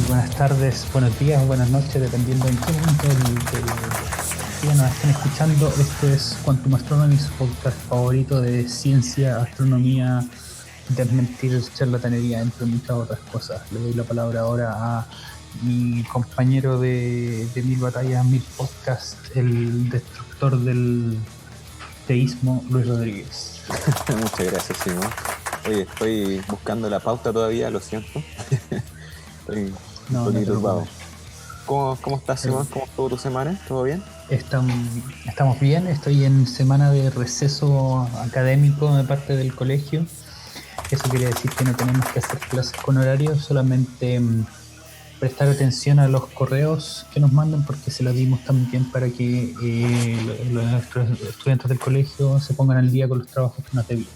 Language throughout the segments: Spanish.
buenas tardes, buenos días, buenas noches, dependiendo en qué momento del día nos estén escuchando. Este es Quantum Astronomy, su podcast favorito de ciencia, astronomía, desmentir, charlatanería, entre muchas otras cosas. Le doy la palabra ahora a mi compañero de mil batallas, mil podcasts, el destructor del teísmo, Luis Rodríguez. Muchas gracias, Simón. Oye, estoy buscando la pauta todavía, lo siento. Estoy un poquito turbado. ¿Cómo estás, Simón? ¿Cómo estuvo tu semana? ¿Todo bien? Estamos bien, estoy en semana de receso académico de parte del colegio. Eso quiere decir que no tenemos que hacer clases con horario, solamente prestar atención a los correos que nos mandan, porque se los dimos también para que nuestros estudiantes del colegio se pongan al día con los trabajos que nos debían.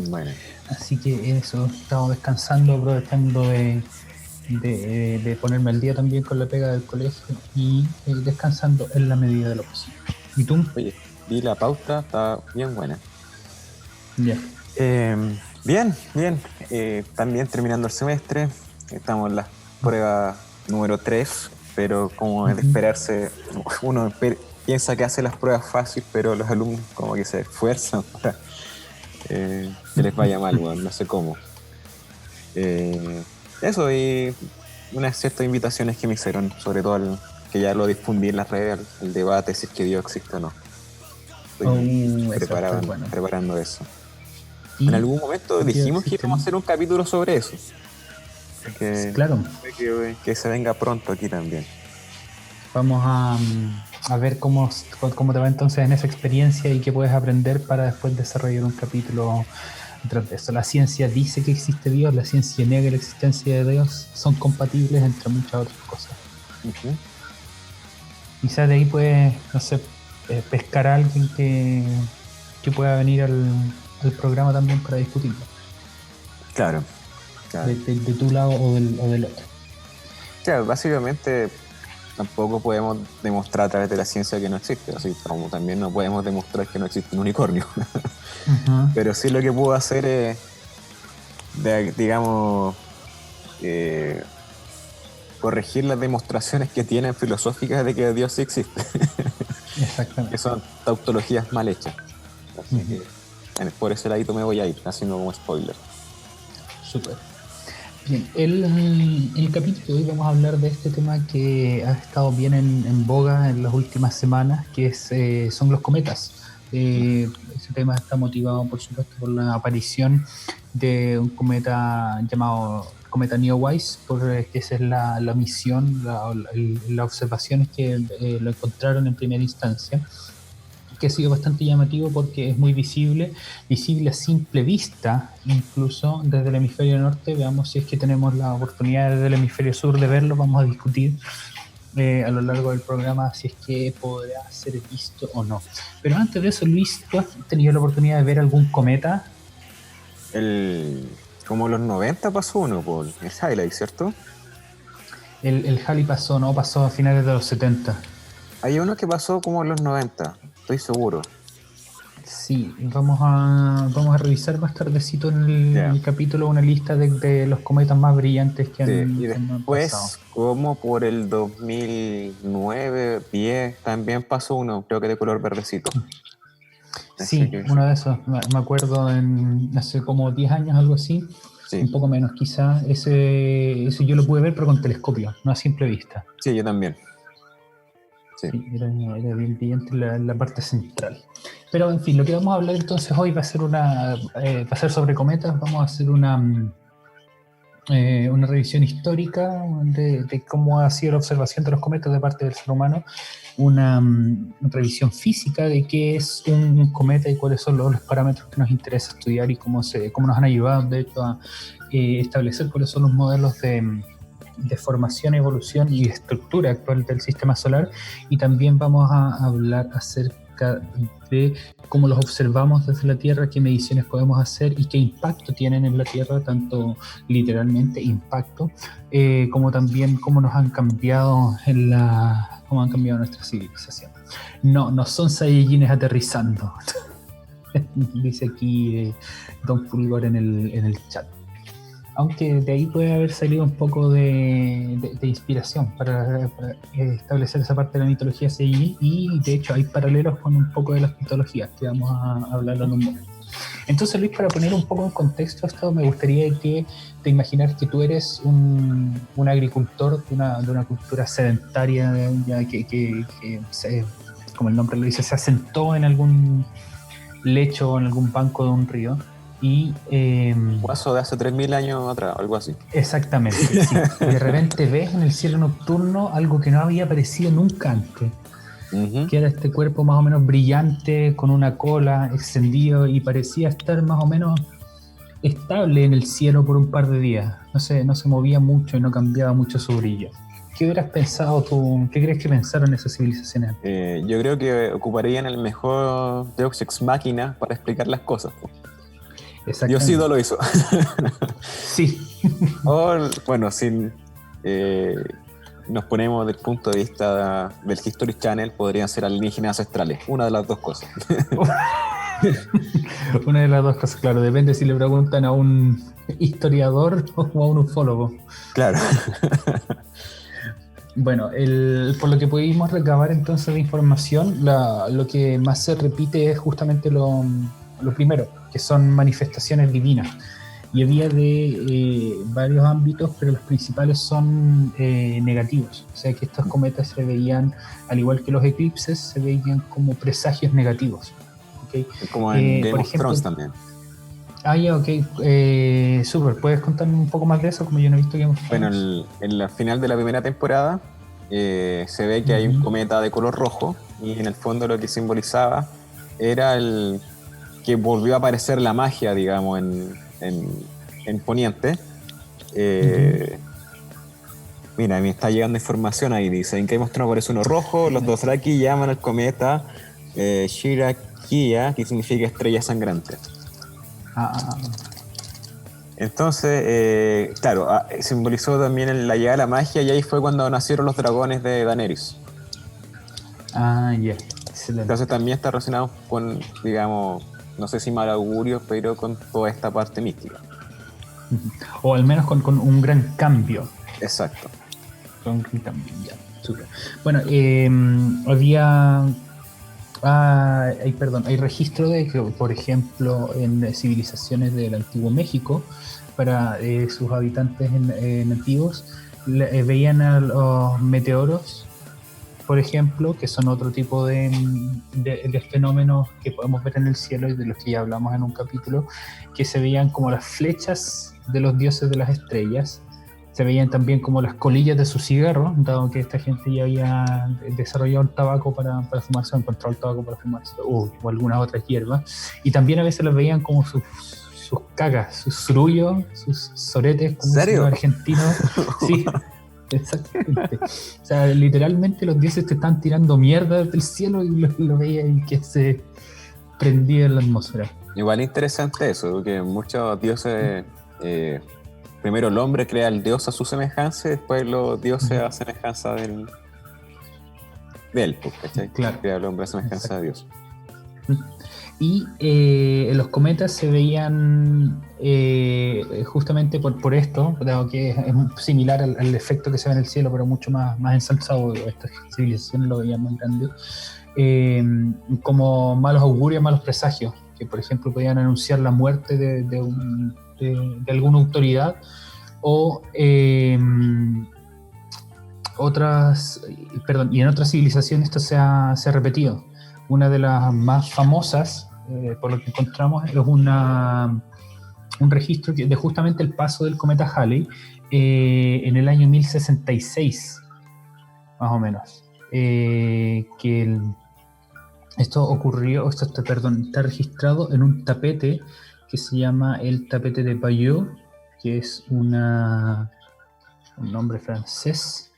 Bueno. Así que eso, estamos descansando, aprovechando de ponerme al día también con la pega del colegio y descansando en la medida de lo posible. ¿Y tú? Oye, vi la pauta, está bien buena. Ya. Bien. También terminando el semestre, estamos en la prueba número 3, pero como es de esperarse, uno piensa que hace las pruebas fáciles, pero los alumnos como que se esfuerzan para que les vaya mal, bueno, no sé cómo. Eso, y unas ciertas invitaciones que me hicieron, sobre todo que ya lo difundí en las redes, el debate si es que Dios existe o no. Estoy preparando eso. En algún momento dijimos que íbamos a hacer un capítulo sobre eso. Claro. Que se venga pronto aquí también. Vamos a ver cómo te va entonces en esa experiencia y qué puedes aprender para después desarrollar un capítulo tras de eso. La ciencia dice que existe Dios, la ciencia niega la existencia de Dios, son compatibles entre muchas otras cosas. Uh-huh. Quizás de ahí puedes, no sé, pescar a alguien que pueda venir al programa también para discutirlo. Claro. De tu lado o del otro. Claro, básicamente tampoco podemos demostrar a través de la ciencia que no existe, así como también no podemos demostrar que no existe un unicornio. Uh-huh. Pero sí lo que puedo hacer es, corregir las demostraciones que tienen filosóficas de que Dios sí existe. Exactamente. Que son tautologías mal hechas. Así que por ese ladito me voy a ir, haciendo como spoiler. Súper. Bien, el capítulo de hoy vamos a hablar de este tema que ha estado bien en boga en las últimas semanas, que son los cometas. Ese tema está motivado, por supuesto, por la aparición de un cometa llamado cometa Neowise, porque esa es la misión, las observaciones que lo encontraron en primera instancia, que ha sido bastante llamativo porque es muy visible a simple vista, incluso desde el hemisferio norte. Veamos si es que tenemos la oportunidad desde el hemisferio sur de verlo. Vamos a discutir a lo largo del programa si es que podrá ser visto o no. Pero antes de eso, Luis, ¿tú has tenido la oportunidad de ver algún cometa? Como los 90 pasó uno, por el Halley, ¿cierto? El Halley pasó a finales de los 70. Hay uno que pasó como en los 90, estoy seguro. Sí, vamos a revisar más tardecito en el capítulo una lista de los cometas más brillantes que han y después, pasado. como por el 2009, 10, también pasó uno, creo que de color verdecito. Sí, uno de esos, me acuerdo hace como 10 años, algo así, sí. Un poco menos quizá. Ese yo lo pude ver, pero con telescopio, no a simple vista. Sí, yo también. Sí, era bien brillante en la parte central. Pero en fin, lo que vamos a hablar entonces hoy va a ser sobre cometas. Vamos a hacer una revisión histórica de cómo ha sido la observación de los cometas de parte del ser humano, una revisión física de qué es un cometa y cuáles son los parámetros que nos interesa estudiar y cómo nos han ayudado, de hecho, a establecer cuáles son los modelos de formación, evolución y estructura actual del sistema solar. Y también vamos a hablar acerca de cómo los observamos desde la Tierra, qué mediciones podemos hacer y qué impacto tienen en la Tierra, tanto literalmente impacto, como también cómo nos han cambiado cómo han cambiado nuestra civilización. No son Saiyajines aterrizando, dice aquí Don Fulgor en el chat. aunque de ahí puede haber salido un poco de inspiración para establecer esa parte de la mitología CGI, y de hecho hay paralelos con un poco de las mitologías que vamos a hablar en un momento. Entonces, Luis, para poner un poco en contexto esto, me gustaría que te imaginas que tú eres un agricultor de una cultura sedentaria, ya como el nombre lo dice, se asentó en algún lecho o en algún banco de un río. Y Guaso de hace 3000 años atrás, algo así. exactamente, sí. Y de repente ves en el cielo nocturno algo que no había aparecido nunca antes, Ujú. que era este cuerpo más o menos brillante, con una cola extendido, y parecía estar más o menos estable en el cielo por un par de días. No se movía mucho y no cambiaba mucho su brillo. ¿Qué hubieras pensado tú? ¿Qué crees que pensaron esas civilizaciones? Yo creo que ocuparían el mejor Deus Ex Machina para explicar las cosas, po. Diosito Exactamente. lo hizo. Sí. O, bueno, si nos ponemos del punto de vista del History Channel, podrían ser alienígenas ancestrales. Una de las dos cosas. Una de las dos cosas, claro. Depende si le preguntan a un historiador o a un ufólogo. Claro. Bueno, por lo que pudimos recabar entonces de información, lo que más se repite es justamente lo primero, que son manifestaciones divinas. Y había de varios ámbitos, pero los principales son negativos. O sea que estos cometas se veían, al igual que los eclipses, se veían como presagios negativos. ¿Okay? Como en Game Por of ejemplo, Thrones también. ya, ok. Súper, ¿puedes contarme un poco más de eso? Como yo no he visto Game of Bueno, Thrones. en la final de la primera temporada se ve que hay un cometa de color rojo y en el fondo lo que simbolizaba era el que volvió a aparecer la magia, digamos, en Poniente. Eh, Mira, me está llegando información ahí, dice, en Game of Thrones aparece uno rojo, los Dothraki llaman al cometa Shirakia, que significa estrella sangrante. Ah, Entonces, claro, simbolizó también la llegada de la magia y ahí fue cuando nacieron los dragones de Daenerys. ya, excelente. Entonces también está relacionado con, digamos, no sé si mal augurio, pero con toda esta parte mística. O al menos con un gran cambio. Exacto. Con un gran cambio, ya, súper. Bueno, había... hay registro de que, por ejemplo, en civilizaciones del Antiguo México, para sus habitantes nativos, veían a los meteoros, por ejemplo, que son otro tipo de fenómenos que podemos ver en el cielo y de los que ya hablamos en un capítulo, que se veían como las flechas de los dioses de las estrellas. Se veían también como las colillas de su cigarro, dado que esta gente ya había desarrollado el tabaco para fumarse, o encontrado el tabaco para fumarse, o algunas otras hierbas. Y también a veces los veían como sus cagas, sus surullos, sus soretes, como dicen los ¿Serio? argentinos. Sí, exactamente. O sea, literalmente los dioses te están tirando mierda del cielo y lo veías y que se prendía en la atmósfera. Igual interesante eso, porque muchos dioses, primero el hombre crea al dios a su semejanza y después los dioses a semejanza de él, pues, ¿cachai? Claro. Crea al hombre a semejanza de Dios. Y los cometas se veían justamente por esto, dado que es similar al efecto que se ve en el cielo, pero mucho más ensalzado. Estas civilizaciones lo veían más grande, como malos augurios, malos presagios, que por ejemplo podían anunciar la muerte de alguna autoridad, o y en otras civilizaciones esto se ha repetido. Una de las más famosas, por lo que encontramos, es un registro de justamente el paso del cometa Halley en el año 1066, más o menos. Esto ocurrió, está registrado en un tapete que se llama el tapete de Bayeux, que es un nombre francés.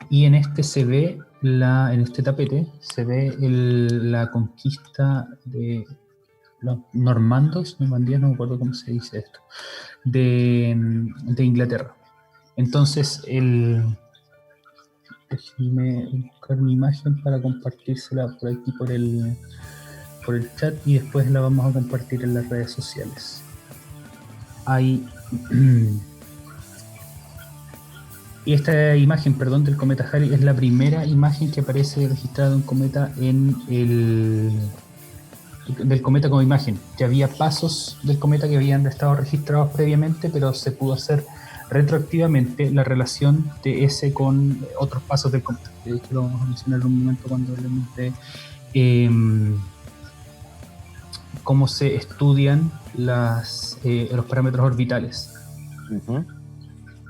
Y en este se ve en este tapete se ve la conquista de los normandos, normandíes, no me acuerdo cómo se dice esto, de Inglaterra. Entonces, déjenme buscar una imagen para compartírsela por aquí por el chat, y después la vamos a compartir en las redes sociales. Hay Y esta imagen, perdón, del cometa Halley es la primera imagen que aparece registrada de un cometa del cometa como imagen. Ya había pasos del cometa que habían estado registrados previamente, pero se pudo hacer retroactivamente la relación de ese con otros pasos del cometa. De hecho, lo vamos a mencionar en un momento cuando hablemos de cómo se estudian los parámetros orbitales. Ujú.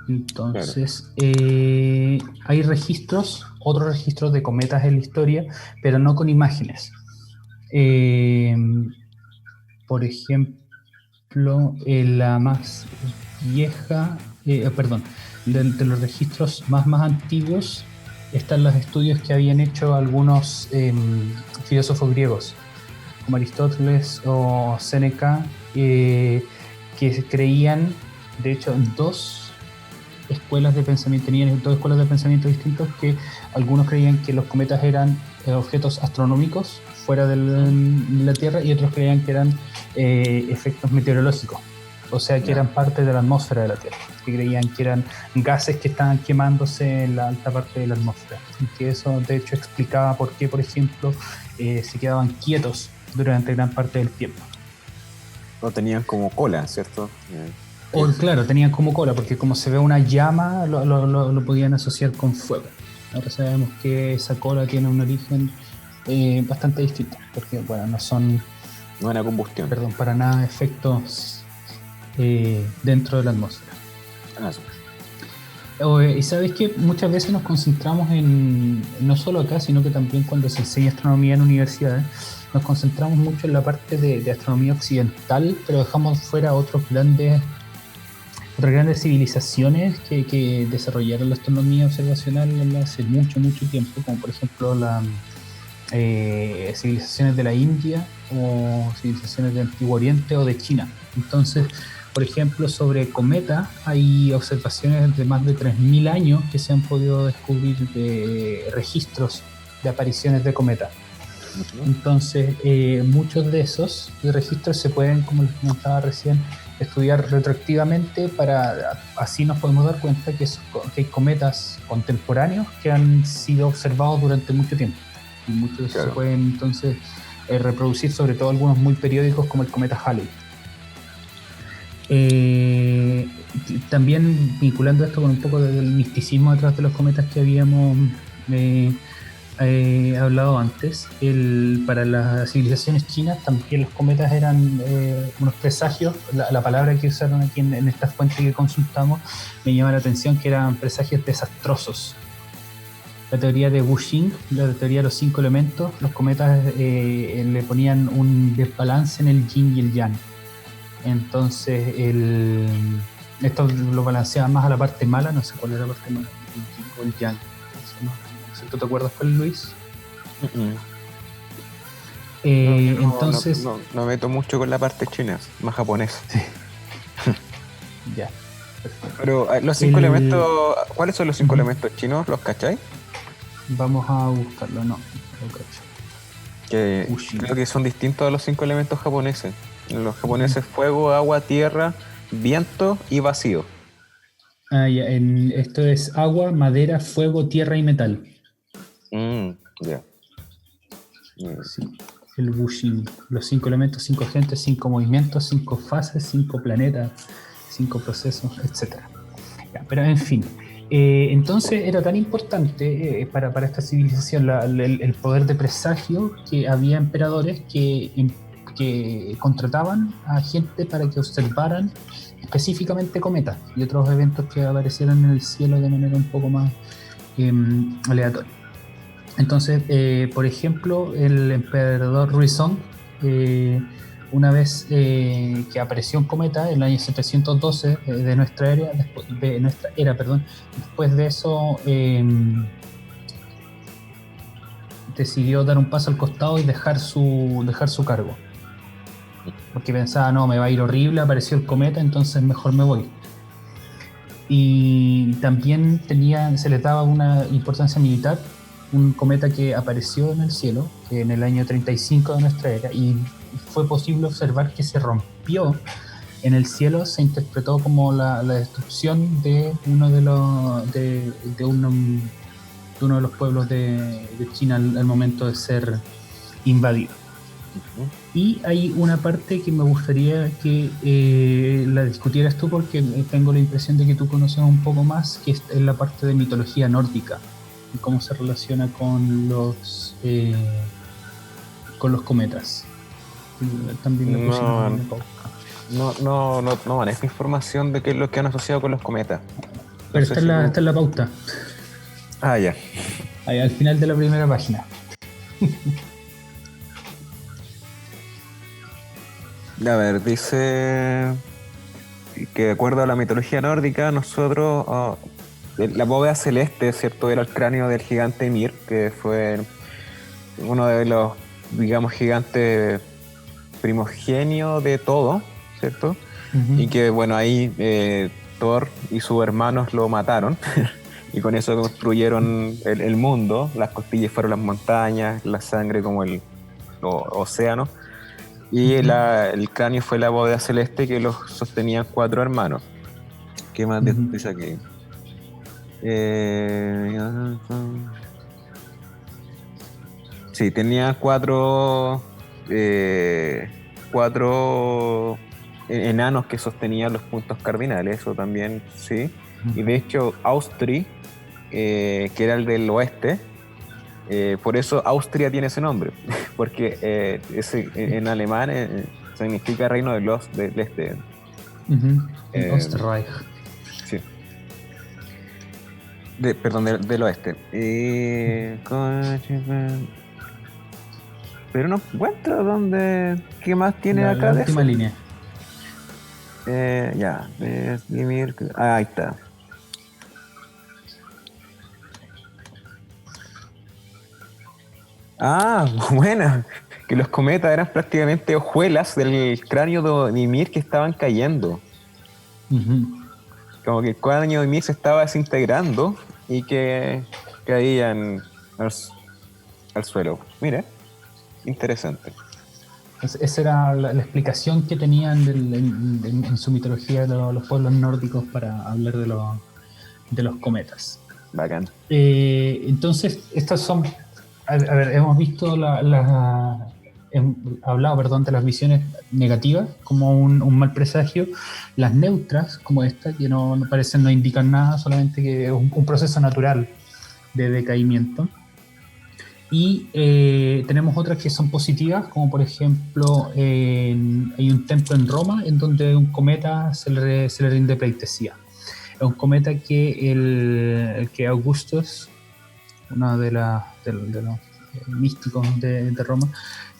Entonces, hay otros registros de cometas en la historia, pero no con imágenes. Por ejemplo, la más vieja, perdón, de los registros más antiguos están los estudios que habían hecho algunos filósofos griegos, como Aristóteles o Séneca, que creían, de hecho, en dos escuelas de pensamiento, tenían dos escuelas de pensamiento distintos, que algunos creían que los cometas eran objetos astronómicos fuera de la Tierra y otros creían que eran efectos meteorológicos, o sea que eran parte de la atmósfera de la Tierra, que creían que eran gases que estaban quemándose en la alta parte de la atmósfera, y que eso de hecho explicaba por qué, por ejemplo, se quedaban quietos durante gran parte del tiempo. No tenían como cola, ¿cierto? O claro, tenían como cola, porque como se ve una llama, lo podían asociar con fuego. Ahora sabemos que esa cola tiene un origen bastante distinto, porque bueno, no son, Buena combustión. perdón, para nada efectos dentro de la atmósfera. Sí. Y sabes que muchas veces nos concentramos no solo acá, sino que también cuando se enseña astronomía en universidades, nos concentramos mucho en la parte de astronomía occidental, pero dejamos fuera otras grandes civilizaciones que desarrollaron la astronomía observacional hace mucho tiempo, como por ejemplo las civilizaciones de la India o civilizaciones de Antiguo Oriente o de China. Entonces, por ejemplo, sobre cometas hay observaciones de más de 3.000 años que se han podido descubrir de registros de apariciones de cometas. Entonces, muchos de esos registros se pueden, como les comentaba recién, estudiar retroactivamente, para así nos podemos dar cuenta que hay cometas contemporáneos que han sido observados durante mucho tiempo, y muchos de esos se pueden entonces reproducir, sobre todo algunos muy periódicos como el cometa Halley. También vinculando esto con un poco del misticismo detrás de los cometas que habíamos hablado antes, para las civilizaciones chinas también los cometas eran unos presagios. La palabra que usaron aquí en esta fuente que consultamos me llama la atención, que eran presagios desastrosos. La teoría de Wuxing, la teoría de los 5 elementos, los cometas le ponían un desbalance en el yin y el yang. Entonces esto lo balanceaba más a la parte mala, no sé cuál era la parte mala, el yin o el yang. ¿Tú te acuerdas cuál, Luis? Entonces no meto mucho con la parte china, más japonés. Sí. Ya. Perfecto. Pero los 5 elementos, ¿cuáles son los 5 elementos chinos? ¿Los cachai? Vamos a buscarlo, no lo cacho. Creo que son distintos a los 5 elementos japoneses. Los japoneses: fuego, agua, tierra, viento y vacío. Ya, esto es agua, madera, fuego, tierra y metal. Ya. Sí, el Wuxing. Los 5 elementos, 5 agentes, 5 movimientos, 5 fases, 5 planetas, 5 procesos, etc. Ya, pero en fin, entonces era tan importante para esta civilización el poder de presagio, que había emperadores que contrataban a gente para que observaran específicamente cometas y otros eventos que aparecieran en el cielo de manera un poco más aleatoria. Entonces, por ejemplo, el emperador Ruizong, una vez que apareció un cometa en el año 712 de nuestra era, después de eso decidió dar un paso al costado y dejar su cargo, porque pensaba, no, me va a ir horrible, apareció el cometa, entonces mejor me voy. Y también se le daba una importancia militar, un cometa que apareció en el cielo en el año 35 de nuestra era, y fue posible observar que se rompió en el cielo. Se interpretó como la destrucción de uno de de uno de los pueblos de China al momento de ser invadido. Ujú. Y hay una parte que me gustaría que la discutieras tú, porque tengo la impresión de que tú conoces un poco más, que es la parte de mitología nórdica y cómo se relaciona con los cometas. También me pusimos No, en la pauta. no manejo información de qué es lo que han asociado con los cometas. No Pero sé si tú... está en la pauta, Ah, ya. ahí, al final de la primera página. A ver, dice que de acuerdo a la mitología nórdica, nosotros, la bóveda celeste, ¿cierto? Era el cráneo del gigante Ymir, que fue uno de los, digamos, gigantes primogenios de todo, ¿cierto? Y Uh-huh. que, bueno, ahí Thor y sus hermanos lo mataron. Y con eso construyeron el mundo. Las costillas fueron las montañas, la sangre como el océano. Y Uh-huh. el cráneo fue la bóveda celeste que los sostenían 4 hermanos. ¿Qué más Uh-huh. dice aquí? Eh, sí, tenía eh, cuatro enanos que sostenían los puntos cardinales, eso también sí. Y de hecho, Austri, que era el del oeste, por eso Austria tiene ese nombre, porque en alemán significa reino del este. Uh-huh. El Eh, Osterreich. sí, perdón, del oeste. Pero no encuentro qué más tiene La acá de última eso. línea. Ya, Vladimir, ahí está. Ah, buena. Que los cometas eran prácticamente hojuelas del cráneo de Ymir que estaban cayendo. Uh-huh. Como que el cráneo de Ymir se estaba desintegrando y que caían al suelo. Mira, interesante. Esa era la explicación que tenían en su mitología los pueblos nórdicos para hablar de los cometas. Bacán. Entonces, estas son, a ver, hemos visto hablado, perdón, de las visiones negativas como un mal presagio, las neutras como esta, que no parecen, no indican nada, solamente que es un proceso natural de decaimiento. Y tenemos otras que son positivas, como por ejemplo hay un templo en Roma en donde un cometa se le rinde pleitesía. Es un cometa que el que Augustus, uno de los místicos de Roma,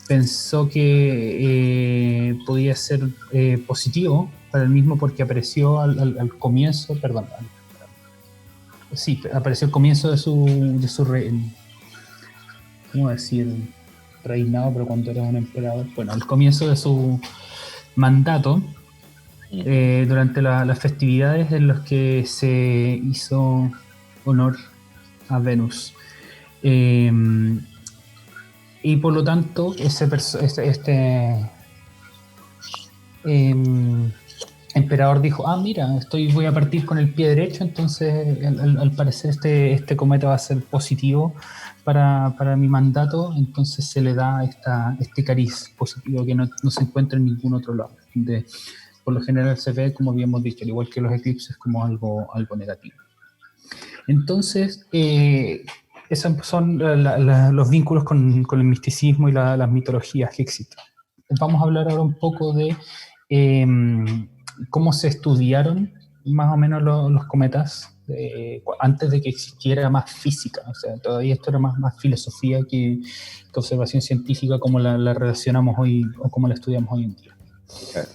pensó que podía ser positivo para el mismo porque apareció al comienzo, perdón, sí, apareció al comienzo de su ¿cómo decir? Reinado, pero cuando era un emperador. Bueno, al comienzo de su mandato, durante las festividades en las que se hizo honor a Venus. Y por lo tanto, este emperador dijo, mira, voy a partir con el pie derecho, entonces al parecer este cometa va a ser positivo para mi mandato, entonces se le da este cariz positivo que no se encuentra en ningún otro lado. Por lo general se ve, como habíamos dicho, al igual que los eclipses, como algo negativo. Entonces, esos son los vínculos con el misticismo y las mitologías que existen. Vamos a hablar ahora un poco de cómo se estudiaron más o menos los cometas antes de que existiera más física. O sea, todavía esto era más filosofía que observación científica como la relacionamos hoy o como la estudiamos hoy en día. Claro.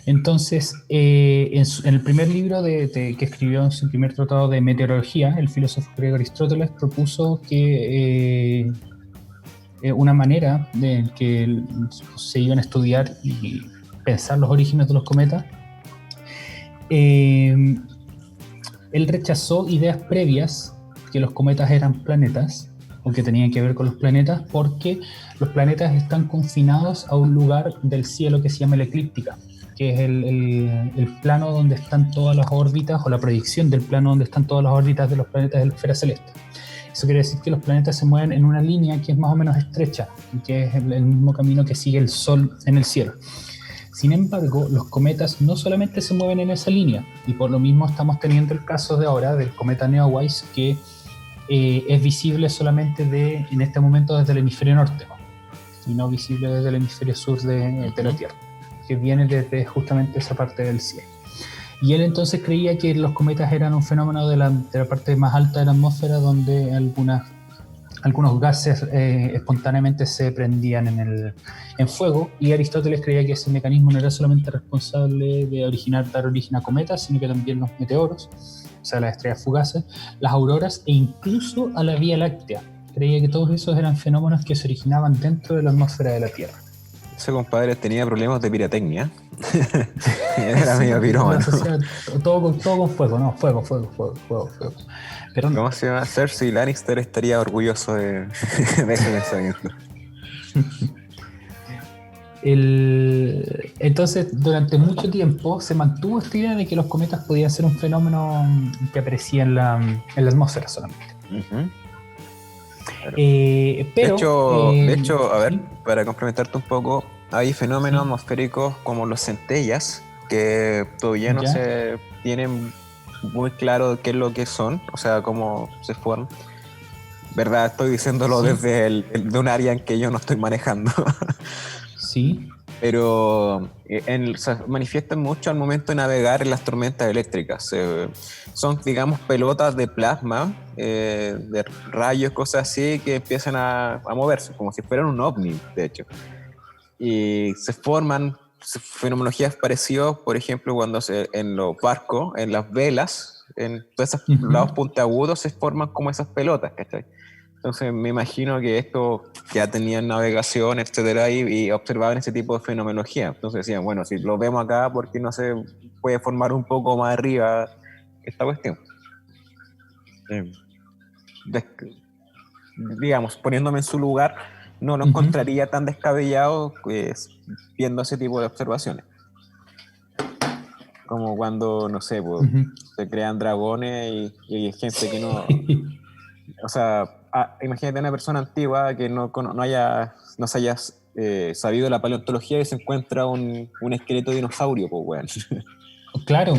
Entonces, en el primer libro que escribió en su primer tratado de meteorología, el filósofo griego Aristóteles propuso que una manera de que se iban a estudiar y pensar los orígenes de los cometas, él rechazó ideas previas que los cometas eran planetas o que tenían que ver con los planetas, porque los planetas están confinados a un lugar del cielo que se llama la eclíptica. que es el plano donde están todas las órbitas, o la proyección del plano donde están todas las órbitas de los planetas de la esfera celeste. Eso quiere decir que los planetas se mueven en una línea que es más o menos estrecha, y que es el mismo camino que sigue el Sol en el cielo. Sin embargo, los cometas no solamente se mueven en esa línea, y por lo mismo estamos teniendo el caso de ahora del cometa Neowise, que es visible solamente en este momento desde el hemisferio norte, y no visible desde el hemisferio sur de la Tierra, que viene desde justamente esa parte del cielo. Y él entonces creía que los cometas eran un fenómeno de la parte más alta de la atmósfera, donde algunos gases espontáneamente se prendían en fuego, y Aristóteles creía que ese mecanismo no era solamente responsable de dar origen a cometas, sino que también los meteoros, o sea, las estrellas fugaces, las auroras e incluso a la Vía Láctea. Creía que todos esos eran fenómenos que se originaban dentro de la atmósfera de la Tierra. Ese compadre tenía problemas de pirotecnia. Era medio pirómano. Todo con fuego, no, fuego. Pero no. ¿Cómo se llama? Cersei Lannister estaría orgulloso de ese pensamiento. Entonces, durante mucho tiempo se mantuvo esta idea de que los cometas podían ser un fenómeno que aparecía en la atmósfera solamente. Uh-huh. Claro. Pero, de hecho, a ver, ¿sí? para complementarte un poco, hay fenómenos atmosféricos como los centellas, que todavía no se tienen muy claro qué es lo que son, o sea, cómo se forman. ¿Verdad? Estoy diciéndolo desde de un área en que yo no estoy manejando. Sí. Pero se manifiestan mucho al momento de navegar en las tormentas eléctricas. Son, digamos, pelotas de plasma, de rayos, cosas así, que empiezan a moverse, como si fueran un ovni, de hecho. Y se forman fenomenologías parecidas, por ejemplo, cuando en los barcos, en las velas, en todos esos lados puntiagudos, se forman como esas pelotas, ¿cachai? Entonces me imagino que esto ya tenían navegación, etcétera, y observaban ese tipo de fenomenología. Entonces decían, bueno, si lo vemos acá, ¿por qué no se puede formar un poco más arriba esta cuestión? Digamos, poniéndome en su lugar, no lo encontraría tan descabellado viendo ese tipo de observaciones. Como cuando, no sé, pues, se crean dragones y hay gente que no... O sea, imagínate una persona antigua que no se haya sabido la paleontología y se encuentra un esqueleto de dinosaurio, pues, weón. Claro.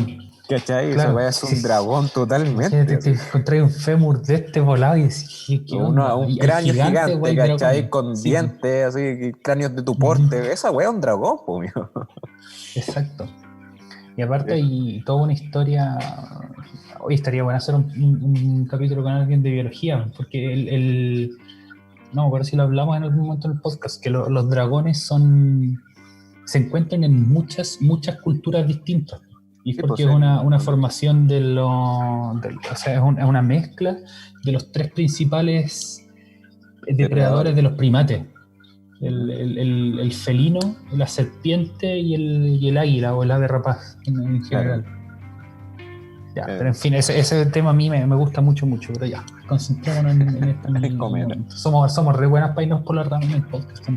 ¿Cachai? Claro, Eso es un dragón totalmente. Te encontré un fémur de este volado y decís, ¿qué onda? Un cráneo gigante, wey, ¿cachai? Con dientes, así, cráneos de tu porte. Esa weá es un dragón, pues, mío. Exacto. Y aparte hay toda una historia. Hoy estaría bueno hacer un capítulo con alguien de biología, porque no, pero si lo hablamos en algún momento en el podcast, que los dragones se encuentran en muchas culturas distintas. Y es porque es una formación o sea, es una mezcla de los tres principales depredadores de los primates. El felino, la serpiente y el águila o el ave rapaz en general. Claro. Ya, pero en fin, ese tema a mí me gusta mucho, pero ya, concentrémonos en este momento. Somos re buenas para irnos por la rama en el podcast.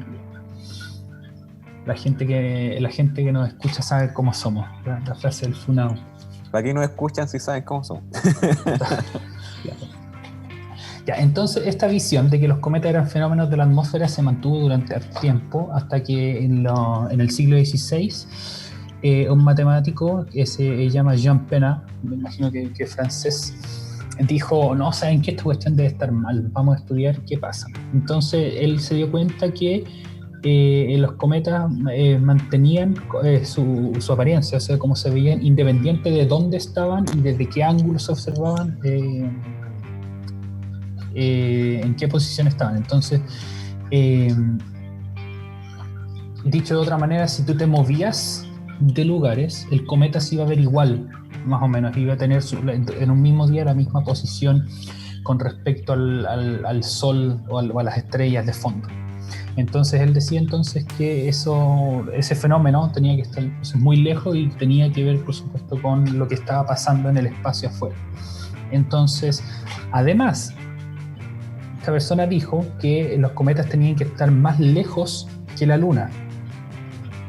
La gente que nos escucha sabe cómo somos, la frase del funado. ¿Para qué nos escuchan si saben cómo somos? Claro. Ya, entonces esta visión de que los cometas eran fenómenos de la atmósfera se mantuvo durante tiempo, hasta que en el siglo XVI un matemático que se llama Jean Penat, me imagino que es francés, dijo, no, ¿saben qué? Esta cuestión debe estar mal, vamos a estudiar qué pasa. Entonces él se dio cuenta que los cometas mantenían su apariencia, o sea, cómo se veían, independiente de dónde estaban y desde qué ángulo se observaban, en qué posición estaban. Entonces, dicho de otra manera, si tú te movías de lugares, el cometa se iba a ver igual, más o menos, iba a tener en un mismo día la misma posición con respecto al Sol o a las estrellas de fondo. Entonces él decía que ese fenómeno tenía que estar muy lejos y tenía que ver, por supuesto, con lo que estaba pasando en el espacio afuera. Entonces, además, esta persona dijo que los cometas tenían que estar más lejos que la Luna.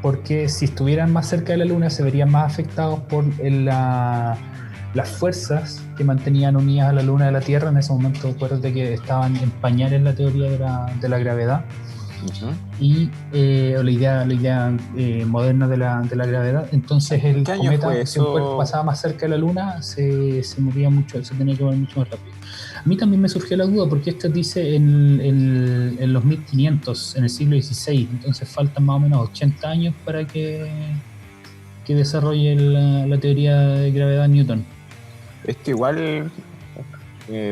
porque si estuvieran más cerca de la Luna se verían más afectados por las fuerzas que mantenían unidas a la Luna de la Tierra. En ese momento, acuérdate que estaban en pañales la teoría de la gravedad y o la idea moderna de la gravedad. Entonces el ¿Qué año fue cometa, si un cuerpo eso? pasaba más cerca de la Luna, se movía mucho, se tenía que mover mucho más rápido. A mí también me surgió la duda porque esto dice en los 1500, en el siglo XVI, entonces faltan más o menos 80 años para que desarrolle la teoría de gravedad Newton. Es que igual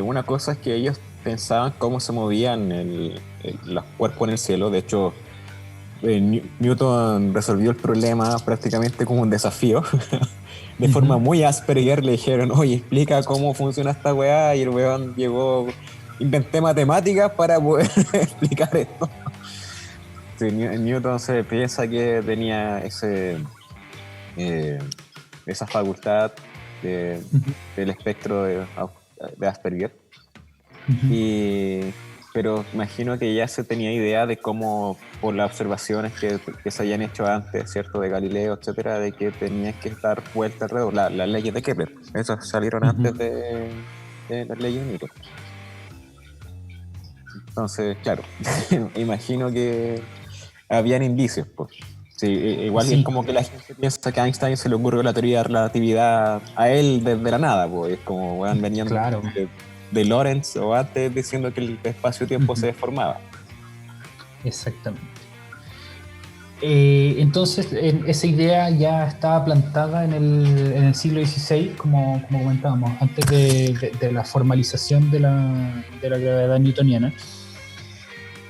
una cosa es que ellos pensaban cómo se movían los cuerpos en el cielo. De hecho, Newton resolvió el problema prácticamente como un desafío. De forma muy áspera, y le dijeron, oye, explica cómo funciona esta weá, y el weón llegó, inventé matemáticas para poder explicar esto. Sí, Newton se piensa que tenía esa facultad del espectro de Asperger, pero imagino que ya se tenía idea de cómo, por las observaciones que se habían hecho antes, ¿cierto? De Galileo, etcétera, de que tenían que estar vuelta alrededor, las leyes de Kepler. Esas salieron antes de las leyes de Newton. Entonces, claro, imagino que habían indicios, pues. Sí, igual es Sí, como que la gente piensa que a Einstein se le ocurrió la teoría de relatividad a él desde la nada, pues. Es como, bueno, venían claro. de Lorentz o antes diciendo que el espacio-tiempo se deformaba. Exactamente. Entonces, esa idea ya estaba plantada en el siglo XVI, como comentábamos, antes de la formalización de la gravedad newtoniana.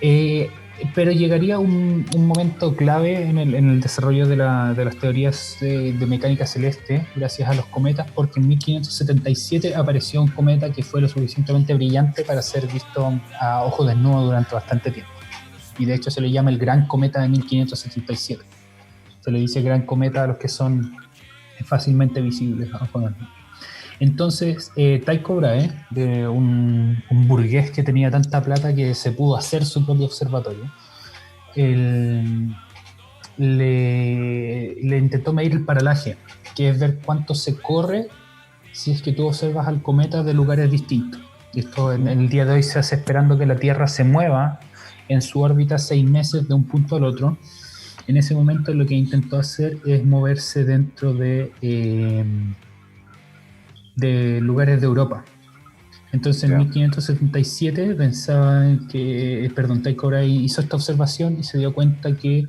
Eh, pero llegaría un momento clave en el desarrollo de las teorías de mecánica celeste, gracias a los cometas, porque en 1577 apareció un cometa que fue lo suficientemente brillante para ser visto a ojo desnudo durante bastante tiempo. Y de hecho se le llama el Gran Cometa de 1577. Se le dice Gran Cometa a los que son fácilmente visibles a ojo desnudo. Entonces, Tycho Brahe, de un burgués que tenía tanta plata que se pudo hacer su propio observatorio, le intentó medir el paralaje, que es ver cuánto se corre si es que tú observas al cometa de lugares distintos. Y esto en el día de hoy se hace esperando que la Tierra se mueva en su órbita 6 meses de un punto al otro. En ese momento lo que intentó hacer es moverse dentro de lugares de Europa. Entonces en 1577 pensaba que, Tycho Brahe hizo esta observación y se dio cuenta que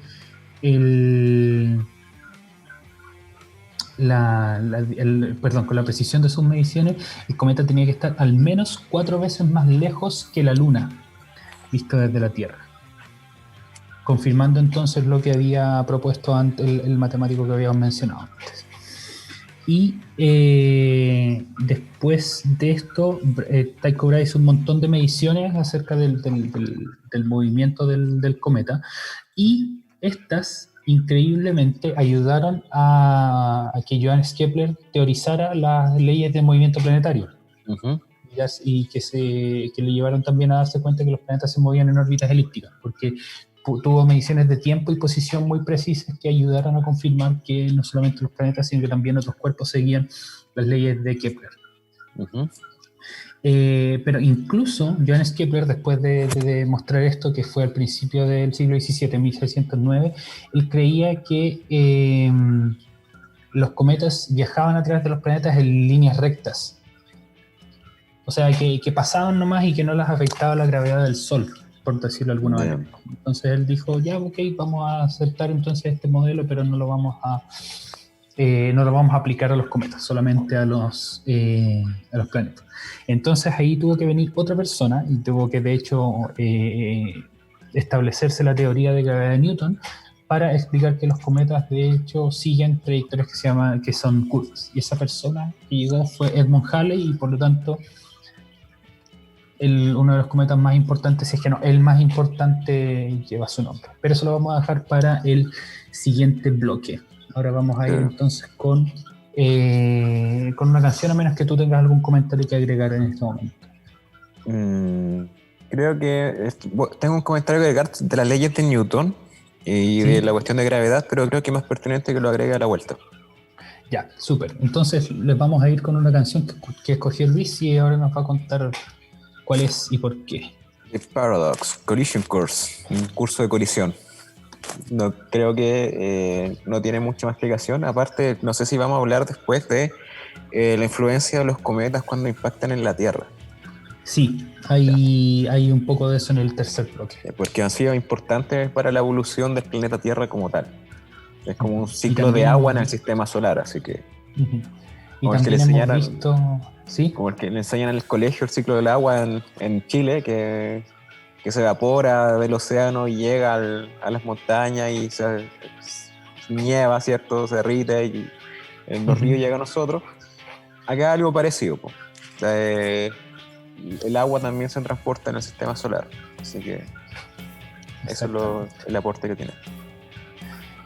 con la precisión de sus mediciones, el cometa tenía que estar al menos 4 veces más lejos que la Luna, visto desde la Tierra. Confirmando entonces lo que había propuesto antes el matemático que habíamos mencionado antes. Y después de esto, Tycho Brahe hizo un montón de mediciones acerca del movimiento del cometa, y estas increíblemente ayudaron a que Johannes Kepler teorizara las leyes del movimiento planetario. Y que le llevaron también a darse cuenta que los planetas se movían en órbitas elípticas, porque tuvo mediciones de tiempo y posición muy precisas que ayudaron a confirmar que no solamente los planetas, sino que también otros cuerpos seguían las leyes de Kepler. Pero incluso Johannes Kepler, después de mostrar esto, que fue al principio del siglo XVII, 1609, él creía que los cometas viajaban a través de los planetas en líneas rectas. O sea, que pasaban nomás y que no las afectaba la gravedad del Sol, por decirlo de alguna manera. Entonces él dijo, ya, ok, vamos a aceptar entonces este modelo, pero no lo vamos a aplicar a los cometas, solamente a los planetas. Entonces ahí tuvo que venir otra persona y tuvo que, de hecho, establecerse la teoría de gravedad de Newton para explicar que los cometas, de hecho, siguen trayectorias que son curvas. Y esa persona que llegó fue Edmund Halley, y por lo tanto uno de los cometas más importantes, si es que no, el más importante, lleva su nombre. Pero eso lo vamos a dejar para el siguiente bloque. Ahora vamos a ir entonces con una canción, a menos que tú tengas algún comentario que agregar en este momento. Creo que tengo un comentario que agregar de las leyes de Newton. y de la ¿Sí? cuestión de gravedad, pero creo que es más pertinente que lo agregue a la vuelta. Ya, súper. Entonces les vamos a ir con una canción que escogió Luis y ahora nos va a contar cuál es y por qué. The Paradox, Collision Course, un curso de colisión. No, creo que no tiene mucha más explicación. Aparte, no sé si vamos a hablar después de la influencia de los cometas cuando impactan en la Tierra. Sí, Ya. hay un poco de eso en el tercer bloque. Porque han sido importantes para la evolución del planeta Tierra como tal. Es como un Y ciclo de agua en el también, sistema solar, así que ujú, y como el que le también hemos enseñaron, visto, ¿sí? como el que le enseñan en el colegio el ciclo del agua en Chile, que se evapora del océano y llega a las montañas y se nieva, ¿cierto? Se derrite y en los ríos Ujú, llega a nosotros. Acá algo parecido, po. O sea, el agua también se transporta en el sistema solar, así que eso es exactamente. el aporte que tiene.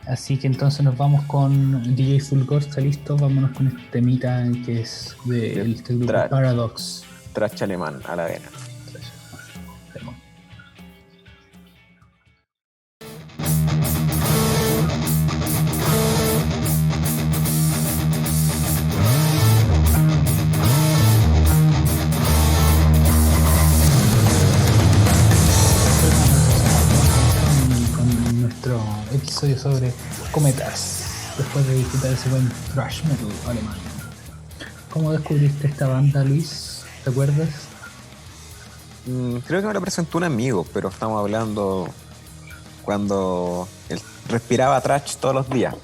Así que entonces nos vamos con DJ Fulgor, ¿está listo? Vámonos con este temita que es De de este grupo trash, Paradox. trash alemán a la vena. Con nuestro episodio sobre cometas, después de disfrutar ese buen thrash metal alemán. ¿Cómo descubriste esta banda, Luis? ¿Te acuerdas? Creo que me lo presentó un amigo, pero estamos hablando cuando él respiraba trash todos los días.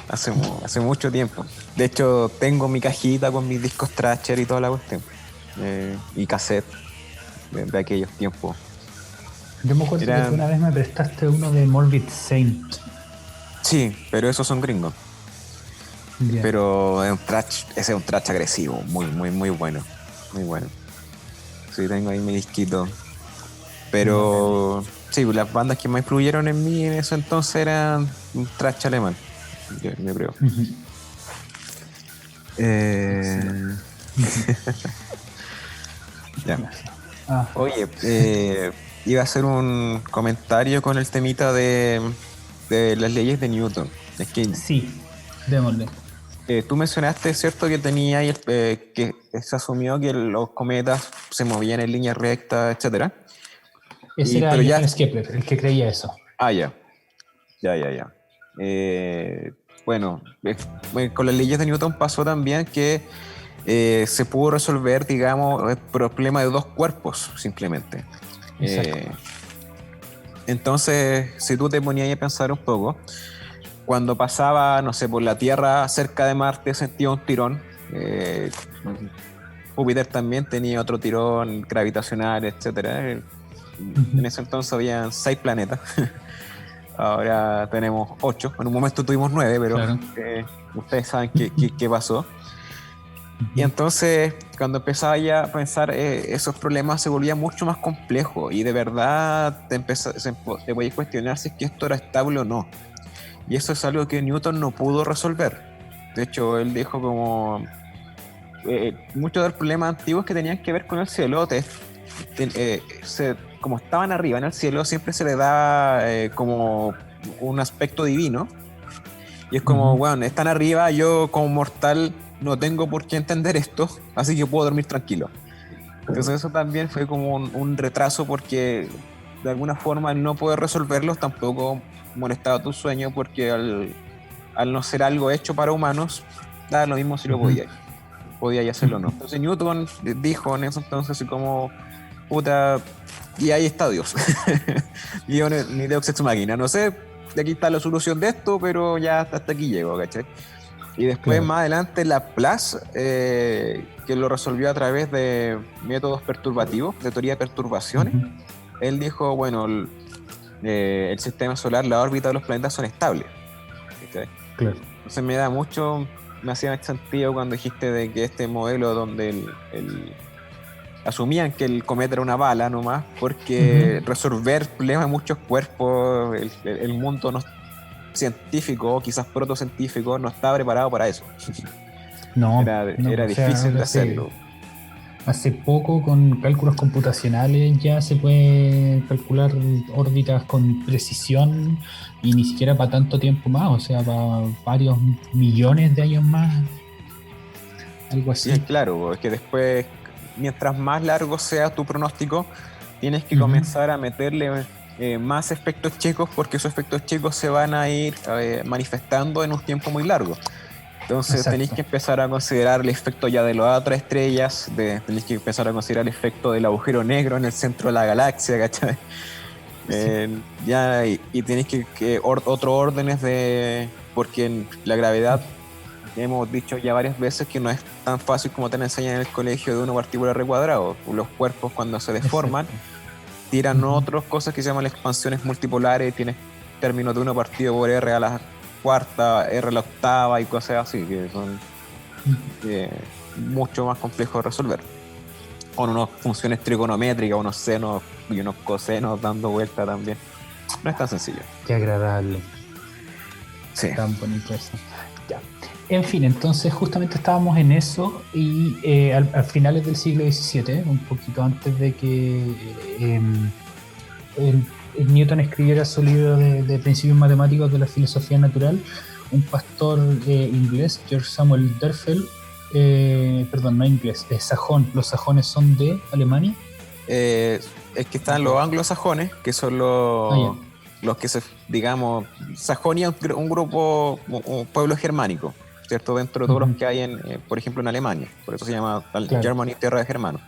Hace mucho tiempo. De hecho, tengo mi cajita con mis discos Thrasher y toda la cuestión. Y cassette de aquellos tiempos. Yo me acuerdo que tú Eran, una vez me prestaste uno de Morbid Saint. sí, pero esos son gringos. Ya. Pero es un thrash, ese es un thrash agresivo, muy, muy, muy bueno. Muy bueno. Sí, tengo ahí mi disquito. Bacán. Pero sí, las bandas que más influyeron en mí en ese entonces eran un thrash alemán, yo creo. Ujú. Eh, Excelente. Ujú. ya. Ah, Oye, iba a hacer un comentario con el temita de las leyes de Newton. Es que sí, démosle. tú mencionaste, ¿cierto?, que tenía ahí que se asumió que los cometas se movían en línea recta, etcétera. Ese era Pero ya, Johannes Kepler, el que creía eso. ya, ya. Bueno, con las leyes de Newton pasó también que se pudo resolver, digamos, el problema de dos cuerpos, simplemente. Exacto. Eh, entonces, si tú te ponías a pensar un poco, cuando pasaba, no sé, por la Tierra cerca de Marte sentía un tirón. Júpiter también tenía otro tirón gravitacional, etcétera. En Ujú. ese entonces habían 6 planetas. Ahora tenemos 8. En un momento tuvimos 9, pero Claro. ustedes saben qué pasó. Y Ujú. entonces, cuando empezaba ya a pensar, esos problemas se volvían mucho más complejos y de verdad te podías cuestionar si es que esto era estable o no. Y eso es algo que Newton no pudo resolver. De hecho, él dijo como muchos de los problemas antiguos que tenían que ver con el cielo, como estaban arriba en el cielo, siempre se le da como un aspecto divino. Y es como, Ujú. bueno, están arriba, yo como mortal no tengo por qué entender esto, así que puedo dormir tranquilo. Entonces eso también fue como un retraso porque de alguna forma al no poder resolverlos tampoco molestaba tu sueño porque al no ser algo hecho para humanos, da lo mismo si lo Ujú. podía hacerlo o no. Entonces Newton dijo en eso entonces así como, puta, y ahí está Dios. Y yo ni Deus Ex Machina, no sé, de aquí está la solución de esto, pero ya hasta aquí llego, ¿cachai? Y después Claro. más adelante Laplace, que lo resolvió a través de métodos perturbativos, de teoría de perturbaciones, Ujú. él dijo, bueno, el sistema solar, la órbita de los planetas son estables. ¿Cachai? Claro. Entonces me hacía sentido cuando dijiste de que este modelo donde asumían que el cometa era una bala nomás, porque Ujú. resolver problemas de muchos cuerpos, el mundo no, científico, o quizás protocientífico, no estaba preparado para eso. No, Era, no, era o sea, difícil de ahora sí. hacerlo. Hace poco con cálculos computacionales ya se puede calcular órbitas con precisión y ni siquiera para tanto tiempo más, o sea, para varios millones de años más, algo Sí, es así. claro, es que después, mientras más largo sea tu pronóstico, tienes que Ujú. comenzar a meterle más efectos chicos porque esos efectos chicos se van a ir manifestando en un tiempo muy largo. Entonces tenéis Exacto. que empezar a considerar el efecto ya de las otras estrellas, tenéis que empezar a considerar el efecto del agujero negro en el centro de la galaxia, ¿cachai? Sí. Ya, y tenéis otros órdenes de... porque en la gravedad hemos dicho ya varias veces que no es tan fácil como te lo enseñan en el colegio de 1 partícula r cuadrado. Los cuerpos cuando se deforman Exacto. tiran Ujú. otras cosas que se llaman expansiones multipolares, tienes términos de 1 partido por r a la cuarta, r a la octava y cosas así, que son mucho más complejos de resolver. Con unas funciones trigonométricas, unos senos y unos cosenos dando vuelta también. No es tan sencillo. Qué agradable, Sí. tan bonito eso. Ya. En fin, entonces justamente estábamos en eso y al finales del siglo XVII, un poquito antes de que Newton escribiera su libro de principios matemáticos de la filosofía natural, un pastor inglés, George Samuel Derfel, perdón, no inglés, es sajón, los sajones son de Alemania. Eh, es que están los anglosajones, que son Ah, ya. los que se, digamos, Sajonia es un grupo, un pueblo germánico, ¿cierto? Dentro de todos los Ujú. que hay, por ejemplo, en Alemania. Por eso se llama Claro. Germany, tierra de germanos.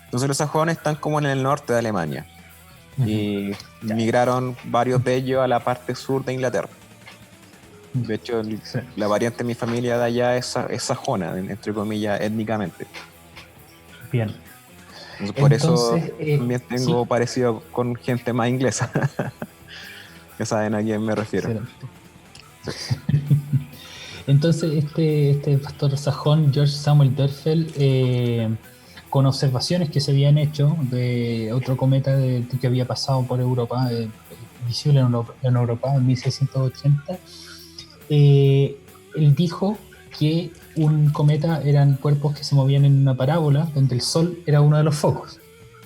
Entonces los sajones están como en el norte de Alemania Ujú. y Ya. migraron varios de ellos a la parte sur de Inglaterra. De hecho, Sí. la variante de mi familia de allá es sajona, entre comillas, étnicamente. Bien. Entonces, por eso Entonces, también tengo sí, parecido con gente más inglesa, que saben a quién me refiero. excelente. Sí. Entonces, este pastor sajón, George Samuel Derfel, con observaciones que se habían hecho de otro cometa que había pasado por Europa, visible en Europa en 1680, él dijo que un cometa eran cuerpos que se movían en una parábola donde el Sol era uno de los focos.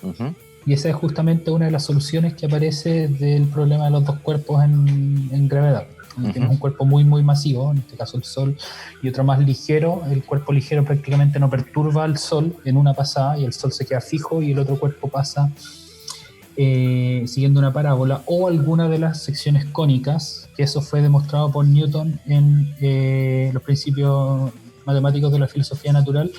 Ujú. Y esa es justamente una de las soluciones que aparece del problema de los dos cuerpos en gravedad. Cuando tienes Ujú. un cuerpo muy, muy masivo, en este caso el Sol, y otro más ligero, el cuerpo ligero prácticamente no perturba al Sol en una pasada y el Sol se queda fijo y el otro cuerpo pasa siguiendo una parábola o alguna de las secciones cónicas, que eso fue demostrado por Newton en los principios matemáticos de la filosofía natural,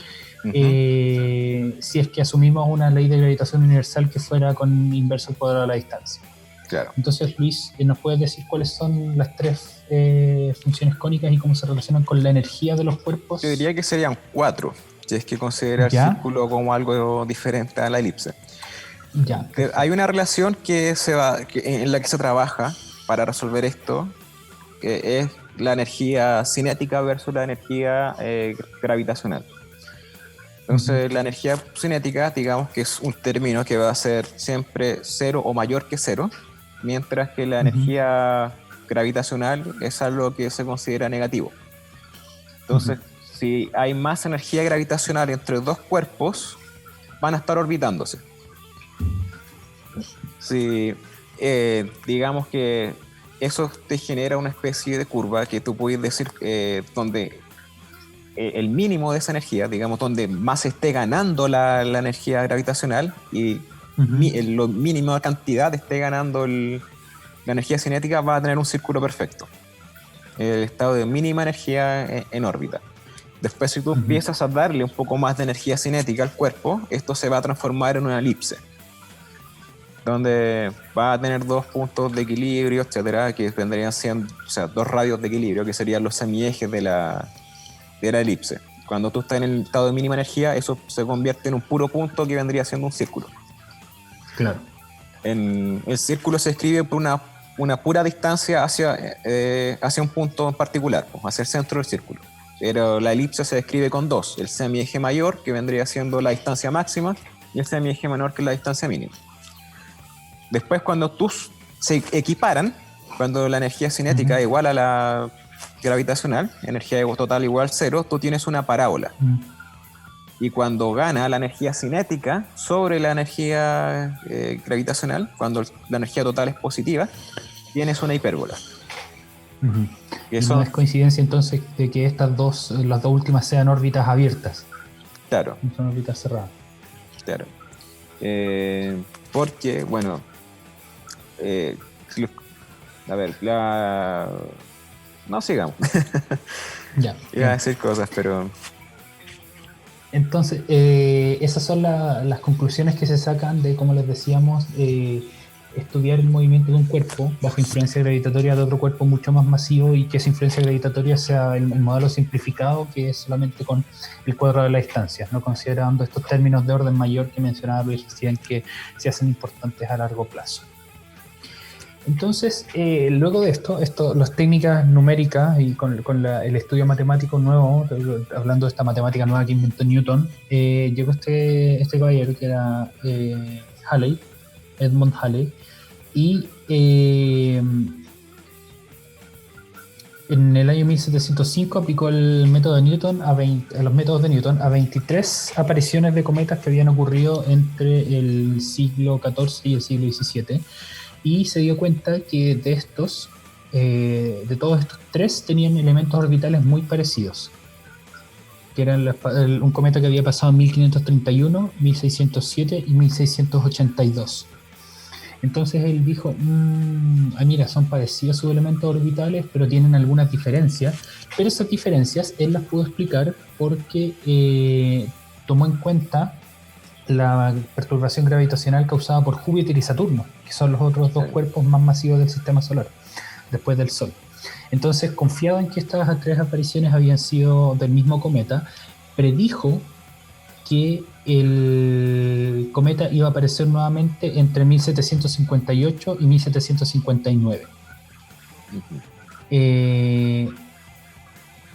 Ujú. si es que asumimos una ley de gravitación universal que fuera con inverso al cuadrado de la distancia. Claro. Entonces, Luis, ¿nos puedes decir cuáles son las tres funciones cónicas y cómo se relacionan con la energía de los Yo cuerpos? diría que serían 4, si es que considera el Ya, círculo como algo diferente a la elipse. ya, Hay perfecto. una relación en la que se trabaja para resolver esto, que es la energía cinética versus la energía gravitacional. Ujú, Entonces, la energía cinética, digamos que es un término que va a ser siempre cero o mayor que cero, mientras que la ujú, energía gravitacional es algo que se considera negativo. ujú. Entonces, si hay más energía gravitacional entre dos cuerpos, van a estar orbitándose. Si digamos que eso te genera una especie de curva que tú puedes decir donde el mínimo de esa energía, digamos, donde más esté ganando la energía gravitacional y Ujú. lo mínima cantidad esté ganando la energía cinética, va a tener un círculo perfecto. El estado de mínima energía en órbita. Después, si tú Ujú. empiezas a darle un poco más de energía cinética al cuerpo, esto se va a transformar en una elipse, donde va a tener dos puntos de equilibrio, etcétera, que vendrían siendo, o sea, dos radios de equilibrio, que serían los semiejes de la elipse. Cuando tú estás en el estado de mínima energía, eso se convierte en un puro punto que vendría siendo un círculo. Claro. El círculo se escribe por una pura distancia hacia un punto en particular, pues, hacia el centro del círculo. Pero la elipse se describe con dos: el semieje mayor, que vendría siendo la distancia máxima, y el semieje menor, que es la distancia mínima. Después, cuando se equiparan, cuando la energía cinética Ujú. es igual a la gravitacional, energía total igual a cero, tú tienes una parábola. Ujú. Y cuando gana la energía cinética sobre la energía gravitacional, cuando la energía total es positiva, tienes una hipérbola. Ujú. Y Y no eso, es coincidencia entonces de que las dos últimas sean órbitas abiertas, claro, no son órbitas cerradas. claro. Porque, bueno, eh, lo- a ver, no sigamos. Ya, Iba a bien. decir cosas, pero Entonces, esas son las conclusiones que se sacan de, como les decíamos, estudiar el movimiento de un cuerpo bajo influencia gravitatoria de otro cuerpo mucho más masivo y que esa influencia gravitatoria sea el modelo simplificado, que es solamente con el cuadrado de la distancia, no considerando estos términos de orden mayor que mencionaba Luis recién, que se hacen importantes a largo plazo. Entonces, luego de esto, las técnicas numéricas y con el estudio matemático nuevo, hablando de esta matemática nueva que inventó Newton, llegó este caballero que era Halley, Edmund Halley, y en el año 1705 aplicó el método de Newton a los métodos de Newton a 23 apariciones de cometas que habían ocurrido entre el siglo XIV y el siglo XVII, y se dio cuenta que de todos estos tres tenían elementos orbitales muy parecidos, que eran un cometa que había pasado en 1531, 1607 y 1682. Entonces él dijo, mira, son parecidos sus elementos orbitales, pero tienen algunas diferencias, pero esas diferencias él las pudo explicar porque tomó en cuenta la perturbación gravitacional causada por Júpiter y Saturno, que son los otros dos cuerpos más masivos del sistema solar, después del Sol. Entonces, confiado en que estas tres apariciones habían sido del mismo cometa, predijo que el cometa iba a aparecer nuevamente entre 1758 y 1759.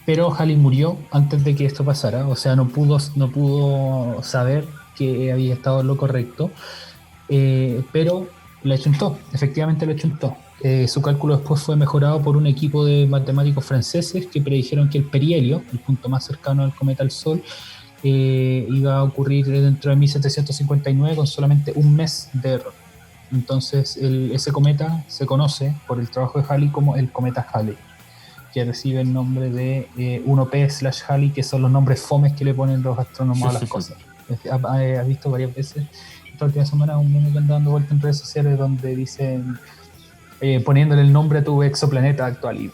Pero Halley murió antes de que esto pasara, o sea, no pudo saber que había estado en lo correcto, pero le chuntó, efectivamente le chuntó. Su cálculo después fue mejorado por un equipo de matemáticos franceses que predijeron que el perihelio, el punto más cercano al cometa al Sol, iba a ocurrir dentro de 1759 con solamente un mes de error. Entonces ese cometa se conoce por el trabajo de Halley como el cometa Halley, que recibe el nombre de 1P/Halley, que son los nombres fomes que le ponen los astrónomos a las cosas. ¿Has visto varias veces esta última semana un meme que anda dando vuelta en redes sociales donde dicen poniéndole el nombre a tu exoplaneta actual y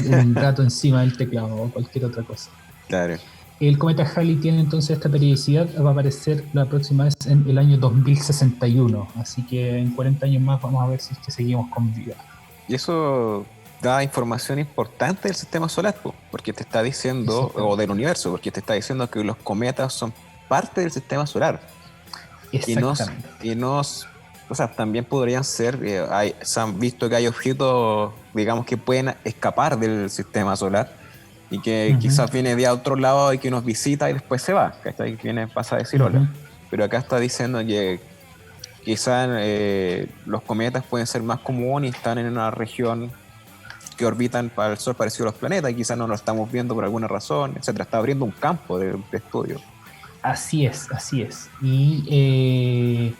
un gato encima del teclado o cualquier otra cosa? claro. El cometa Halley tiene entonces esta periodicidad, va a aparecer la próxima vez en el año 2061, así que en 40 años más vamos a ver si es que seguimos con vida. Y eso da información importante del sistema solar, porque te está diciendo, o del universo, porque te está diciendo que los cometas son parte del sistema solar. Exactamente. O sea, también podrían ser, se han visto que hay objetos, digamos, que pueden escapar del sistema solar y que quizás viene de otro lado y que nos visita y después se va, ¿cachai? Viene, pasa a decir hola. Pero acá está diciendo que quizás los cometas pueden ser más comunes y están en una región que orbitan para el Sol parecido a los planetas y quizás no lo estamos viendo por alguna razón, etcétera. Está abriendo un campo de estudio. Así es, así es. Y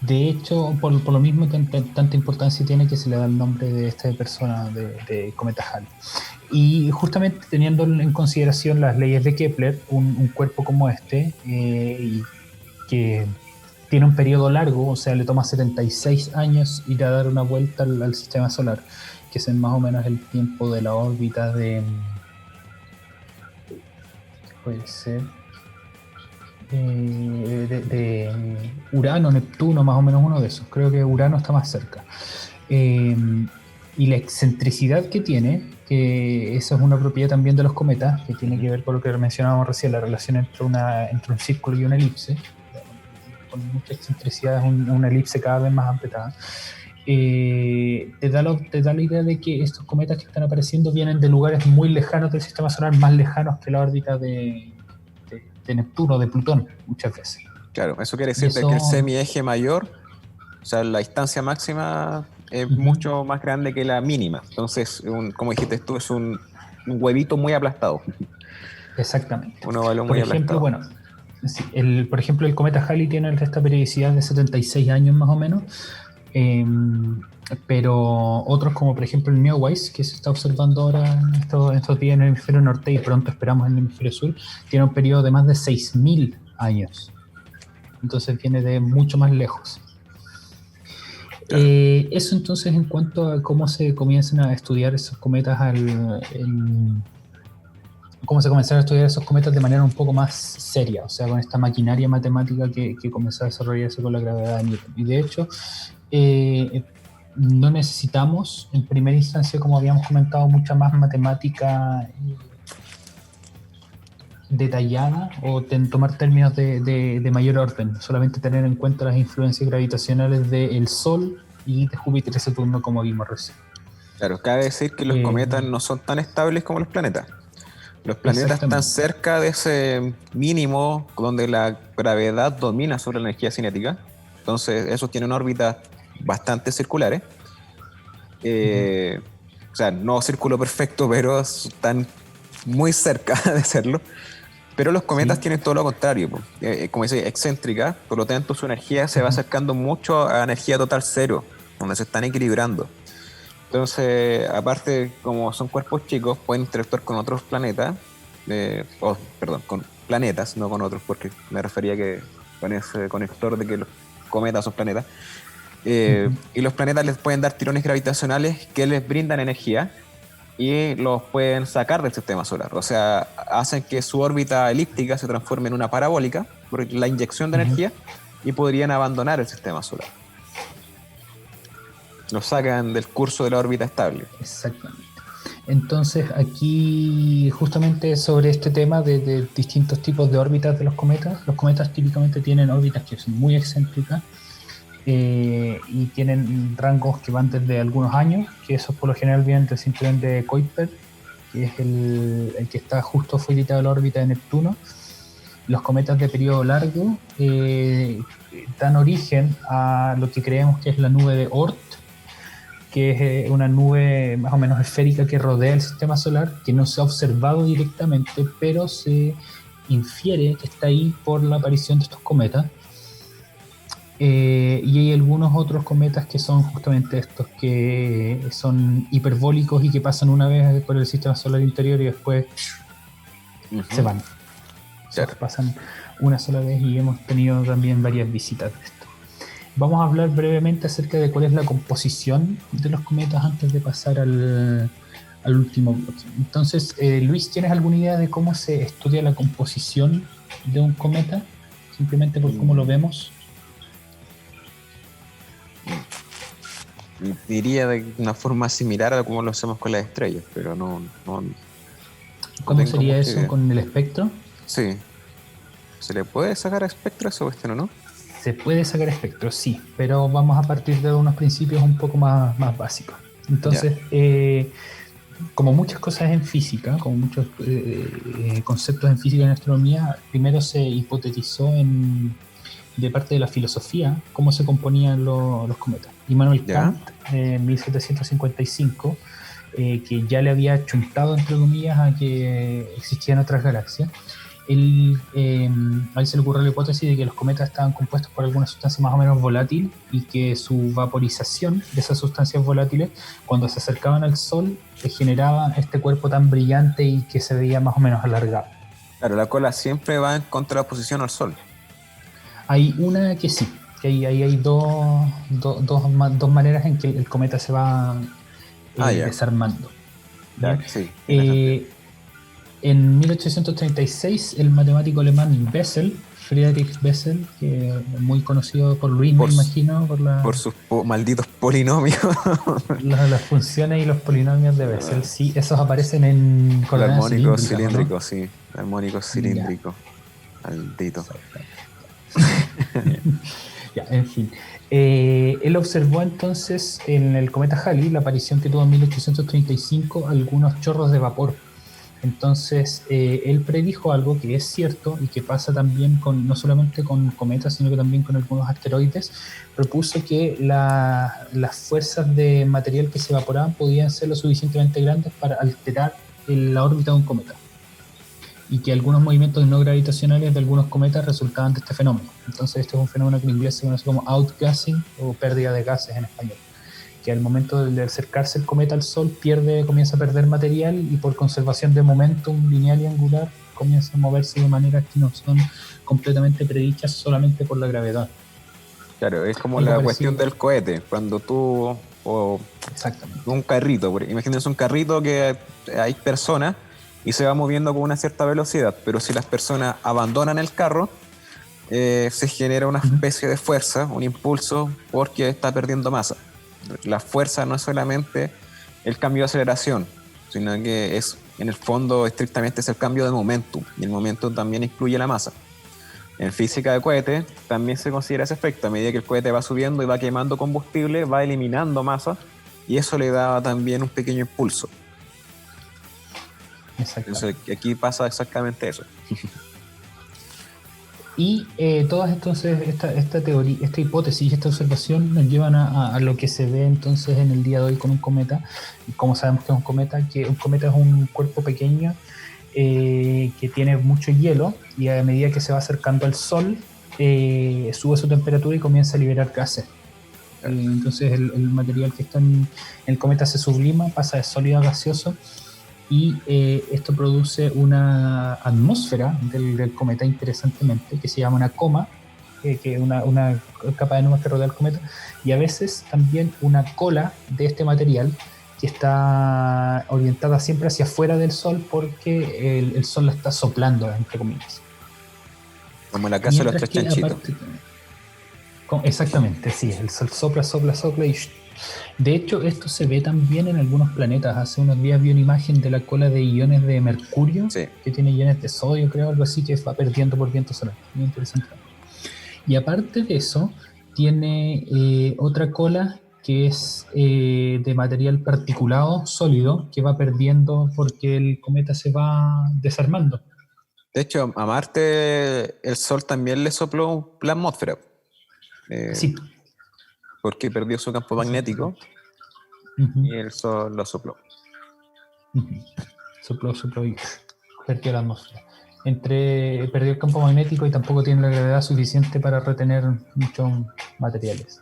de hecho, por lo mismo, tanta importancia tiene que se le da el nombre de esta persona, de cometa Halley. Y justamente teniendo en consideración las leyes de Kepler, un cuerpo como este, y que tiene un periodo largo, o sea, le toma 76 años ir a dar una vuelta al sistema solar, que es más o menos el tiempo de la órbita puede ser, de Urano, Neptuno, más o menos uno de esos. Creo que Urano está más cerca. Y la excentricidad que tiene, que esa es una propiedad también de los cometas, que tiene que ver con lo que mencionábamos recién, la relación entre un círculo y una elipse. Con mucha excentricidad, es una elipse cada vez más apretada. Te da la idea de que estos cometas que están apareciendo vienen de lugares muy lejanos del sistema solar, más lejanos que la órbita de Neptuno, de Plutón, muchas veces. Claro, eso quiere decir que el semieje mayor, o sea, la distancia máxima es mucho más grande que la mínima. Entonces, como dijiste tú, es un huevito muy aplastado. Exactamente. Uno evalúa Por muy ejemplo, aplastado. bueno, sí, por ejemplo, el cometa Halley tiene esta periodicidad de 76 años más o menos, eh, pero otros como por ejemplo el Neowise, que se está observando ahora en estos días en el hemisferio norte y pronto esperamos en el hemisferio sur, tiene un periodo de más de 6.000 años. Entonces viene de mucho más lejos. Claro. Eso entonces en cuanto a cómo se comienzan a estudiar esos cometas cómo se comenzaron a estudiar esos cometas de manera un poco más seria, o sea, con esta maquinaria matemática que comenzó a desarrollarse con la gravedad de Newton. Y de hecho, no necesitamos en primera instancia, como habíamos comentado, mucha más matemática detallada o tomar términos de mayor orden, solamente tener en cuenta las influencias gravitacionales del Sol y de Júpiter y Saturno como vimos recién. Claro, cabe decir que los cometas no son tan estables como los planetas. Los planetas están Exactamente. cerca de ese mínimo donde la gravedad domina sobre la energía cinética. Entonces, esos tienen órbitas bastante circulares. O sea, no círculo perfecto, pero están muy cerca de serlo. Pero los cometas Sí. tienen todo lo contrario, po. Como dice, excéntrica, por lo tanto su energía se va Ujú. acercando mucho a energía total cero, donde se están equilibrando. Entonces, aparte, como son cuerpos chicos, pueden interactuar con otros planetas, perdón, con planetas, no con otros, porque me refería que con ese conector de que los cometas son planetas. Ujú. Y los planetas les pueden dar tirones gravitacionales que les brindan energía y los pueden sacar del sistema solar. O sea, hacen que su órbita elíptica se transforme en una parabólica por la inyección de Ujú. energía y podrían abandonar el sistema solar. Los sacan del curso de la órbita estable. Exactamente. Entonces, aquí justamente sobre este tema de distintos tipos de órbitas de los cometas típicamente tienen órbitas que son muy excéntricas y tienen rangos que van desde algunos años, que esos por lo general vienen del cinturón de Kuiper, que es el que está justo fuera de la órbita de Neptuno. Los cometas de periodo largo dan origen a lo que creemos que es la nube de Oort, que es una nube más o menos esférica que rodea el sistema solar, que no se ha observado directamente, pero se infiere que está ahí por la aparición de estos cometas. Y hay algunos otros cometas que son justamente estos, que son hiperbólicos y que pasan una vez por el sistema solar interior y después se van. Esos Claro. pasan una sola vez y hemos tenido también varias visitas de esto. Vamos a hablar brevemente acerca de cuál es la composición de los cometas antes de pasar al último bloque. Entonces, Luis, ¿tienes alguna idea de cómo se estudia la composición de un cometa? Simplemente por cómo lo vemos. Diría de una forma similar a como lo hacemos con las estrellas, pero no ¿Cómo tengo sería mucha eso idea. con el espectro? Sí. ¿Se le puede sacar a espectro a esa cuestión o no? Se puede sacar espectro, sí, pero vamos a partir de unos principios un poco más básicos. Ya. Entonces, como muchas cosas en física, como muchos conceptos en física y en astronomía, primero se hipotetizó de parte de la filosofía cómo se componían los cometas. Immanuel Ya. Kant, en 1755, que ya le había chuntado, entre comillas, a que existían otras galaxias, a él se le ocurrió la hipótesis de que los cometas estaban compuestos por alguna sustancia más o menos volátil y que su vaporización de esas sustancias volátiles, cuando se acercaban al Sol, generaba este cuerpo tan brillante y que se veía más o menos alargado. Claro, la cola siempre va en contraposición al Sol. Hay una que sí, que hay dos maneras en que el cometa se va Ya. desarmando. Ya, ¿Bien? sí, tiene sentido. En 1836, el matemático alemán Bessel, Friedrich Bessel, que es muy conocido por Luis, me Por, imagino, por por sus malditos polinomios. las funciones y los polinomios de Bessel, sí, esos aparecen en El coordenadas armónico cilíndricas, ¿o no? cilíndrico, sí. El armónico Ya, cilíndrico. Maldito. ya, en fin. Él observó entonces en el cometa Halley, la aparición que tuvo en 1835, algunos chorros de vapor. Entonces, él predijo algo que es cierto y que pasa también no solamente con cometas, sino que también con algunos asteroides. Propuso que las fuerzas de material que se evaporaban podían ser lo suficientemente grandes para alterar la órbita de un cometa. y que algunos movimientos no gravitacionales de algunos cometas resultaban de este fenómeno. Entonces este es un fenómeno que en inglés se conoce como outgassing o pérdida de gases en español, que al momento de acercarse el cometa al Sol comienza a perder material y por conservación de momentum lineal y angular comienza a moverse de maneras que no son completamente predichas solamente por la gravedad. Claro, es como Algo la parecido. cuestión del cohete, cuando tú, o Exactamente. un carrito, imagínense un carrito que hay personas y se va moviendo con una cierta velocidad, pero si las personas abandonan el carro, se genera una Uh-huh. especie de fuerza, un impulso, porque está perdiendo masa. La fuerza no es solamente el cambio de aceleración, sino que es, en el fondo, estrictamente es el cambio de momentum, y el momentum también incluye la masa. En física de cohete también se considera ese efecto. A medida que el cohete va subiendo y va quemando combustible, va eliminando masa, y eso le da también un pequeño impulso. Entonces Exactamente. aquí pasa exactamente eso. Y todas entonces esta teoría, esta hipótesis, esta observación nos llevan a lo que se ve entonces en el día de hoy con un cometa. Como sabemos que es un cometa, es un cuerpo pequeño que tiene mucho hielo y a medida que se va acercando al Sol sube su temperatura y comienza a liberar gases. Entonces el material que está en el cometa se sublima, pasa de sólido a gaseoso y esto produce una atmósfera del cometa interesantemente que se llama una coma, que es una capa de nubes que rodea el cometa, y a veces también una cola de este material que está orientada siempre hacia afuera del Sol porque el Sol la está soplando, entre comillas. Como en la casa de los Mientras tres que chanchitos. aparte, exactamente, sí, el Sol sopla, sopla, sopla y de hecho, esto se ve también en algunos planetas. Hace unos días vi una imagen de la cola de iones de mercurio, Sí. que tiene iones de sodio, creo, algo así, que va perdiendo por viento solar. Muy interesante. Y aparte de eso, tiene otra cola que es de material particulado sólido, que va perdiendo porque el cometa se va desarmando. De hecho, a Marte el Sol también le sopló la atmósfera, eh, Sí, porque perdió su campo magnético exactamente. Uh-huh, y el Sol lo sopló. uh-huh. Sopló y perdió la atmósfera. Perdió el campo magnético y tampoco tiene la gravedad suficiente para retener muchos materiales.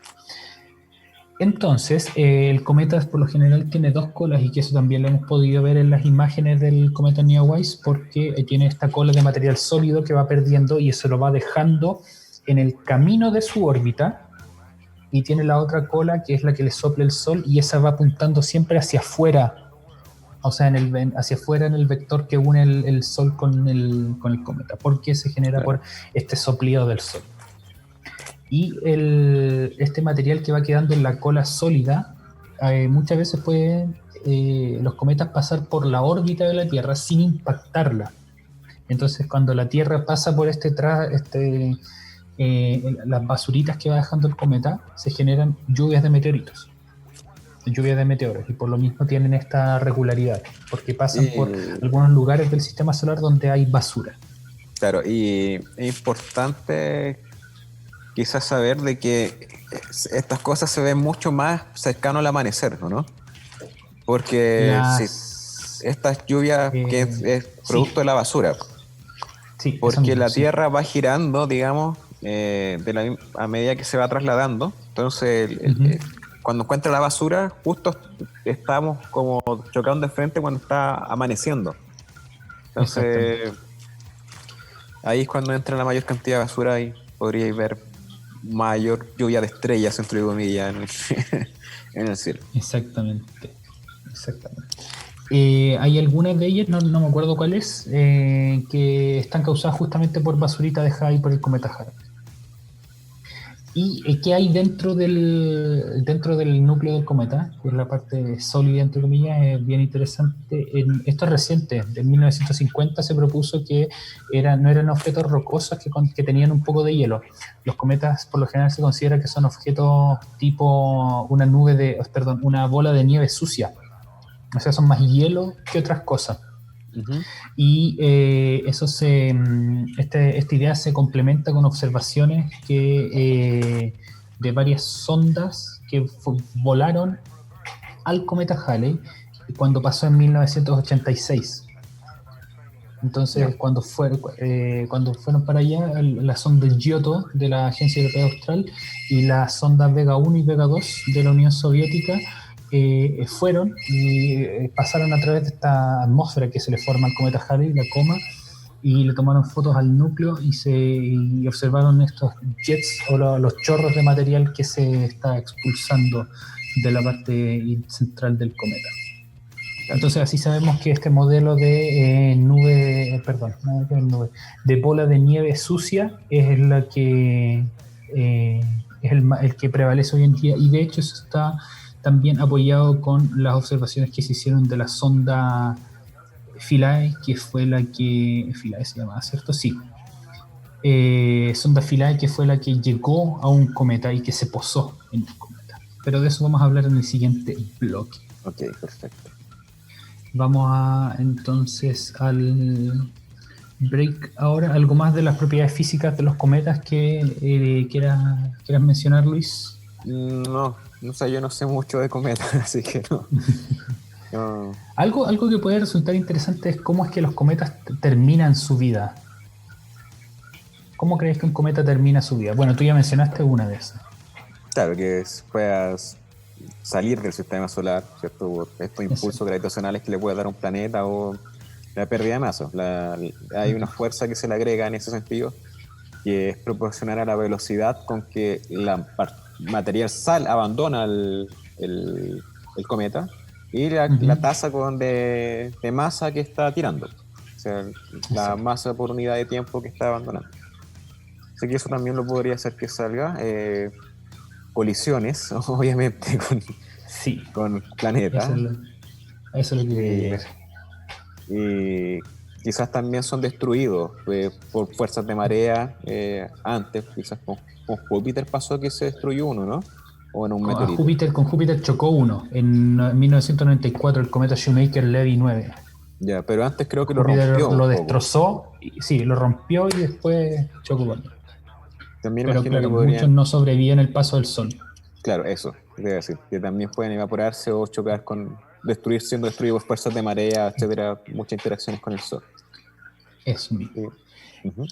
Entonces, el cometa por lo general tiene dos colas y que eso también lo hemos podido ver en las imágenes del cometa Neowise porque tiene esta cola de material sólido que va perdiendo y eso lo va dejando en el camino de su órbita y tiene la otra cola que es la que le sopla el Sol y esa va apuntando siempre hacia afuera, o sea, hacia afuera en el vector que une el Sol con el cometa, porque se genera Claro. por este soplido del Sol. Y este material que va quedando en la cola sólida, muchas veces pueden los cometas pasar por la órbita de la Tierra sin impactarla. Entonces, cuando la Tierra pasa por las basuritas que va dejando el cometa, se generan lluvias de meteoritos, lluvias de meteoros, y por lo mismo tienen esta regularidad, porque pasan por Y, algunos lugares del sistema solar donde hay basura. claro, y es importante quizás saber de que estas cosas se ven mucho más cercano al amanecer, ¿no? Porque si Las... estas lluvias que es sí, producto de la basura, sí, eso porque mismo, la sí. Tierra va girando, digamos, a medida que se va trasladando. Entonces, Uh-huh. cuando encuentra la basura, justo estamos como chocando de frente cuando está amaneciendo. Exactamente. Entonces, ahí es cuando entra la mayor cantidad de basura y podríais ver mayor lluvia de estrellas, entre comillas, en el cielo. Exactamente. Exactamente. Hay algunas de ellas, no me acuerdo cuáles, que están causadas justamente por basurita dejada ahí por el cometa Halley. ¿Y qué hay dentro del núcleo del cometa? Que es la parte sólida, entre comillas, es bien interesante. Esto es reciente, en 1950 se propuso que no eran objetos rocosos que tenían un poco de hielo. Los cometas por lo general se considera que son objetos tipo una bola de nieve sucia. O sea, son más hielo que otras cosas. Uh-huh. Y esta idea se complementa con observaciones de varias sondas que volaron al cometa Halley cuando pasó en 1986. Entonces, Ya. cuando fueron para allá, la sonda Giotto de la Agencia Europea Austral y la sonda Vega 1 y Vega 2 de la Unión Soviética fueron y pasaron a través de esta atmósfera que se le forma al cometa Halley, la coma, y le tomaron fotos al núcleo y observaron estos jets o los chorros de material que se está expulsando de la parte central del cometa. Claro. Entonces así sabemos que este modelo de nube, perdón, no es nube, de bola de nieve sucia es la que es el que prevalece hoy en día, y de hecho eso está también apoyado con las observaciones que se hicieron de la sonda Philae, que fue la que Philae se llama, ¿cierto? Sí. Sonda Philae, que fue la que llegó a un cometa y que se posó en el cometa. Pero de eso vamos a hablar en el siguiente bloque. Ok, perfecto. Vamos entonces al break ahora. ¿Algo más de las propiedades físicas de los cometas que quieras mencionar, Luis? No, no sé, yo no sé mucho de cometas, así que no. No. Algo que puede resultar interesante es cómo es que los cometas terminan su vida. ¿Cómo crees que un cometa termina su vida? Bueno, tú ya mencionaste una de esas. Claro, que puedas salir del sistema solar, ¿cierto? Por estos impulsos gravitacionales que le puede dar un planeta o la pérdida de masa. Hay una fuerza que se le agrega en ese sentido, que es proporcional a la velocidad con que la material abandona el cometa y la tasa de masa que está tirando. O sea, la masa por unidad de tiempo que está abandonando. Así que eso también lo podría hacer que salga. Colisiones, obviamente, Sí, con planetas. Eso es lo que quería ver. Y quizás también son destruidos por fuerzas de marea antes, quizás con Júpiter pasó que se destruyó uno, ¿no? O en un meteorito. Con Júpiter chocó uno en 1994, el cometa Shoemaker-Levy 9. Ya, pero antes creo que lo Júpiter rompió un lo poco. destrozó, sí, lo rompió y después chocó con él. También Pero imagino claro, que podrían... muchos no sobreviven el paso del Sol. Claro, eso, debe decir, que también pueden evaporarse o chocar siendo destruidos por fuerzas de marea, etcétera, muchas interacciones con el Sol. Eso mismo. Sí. Uh-huh.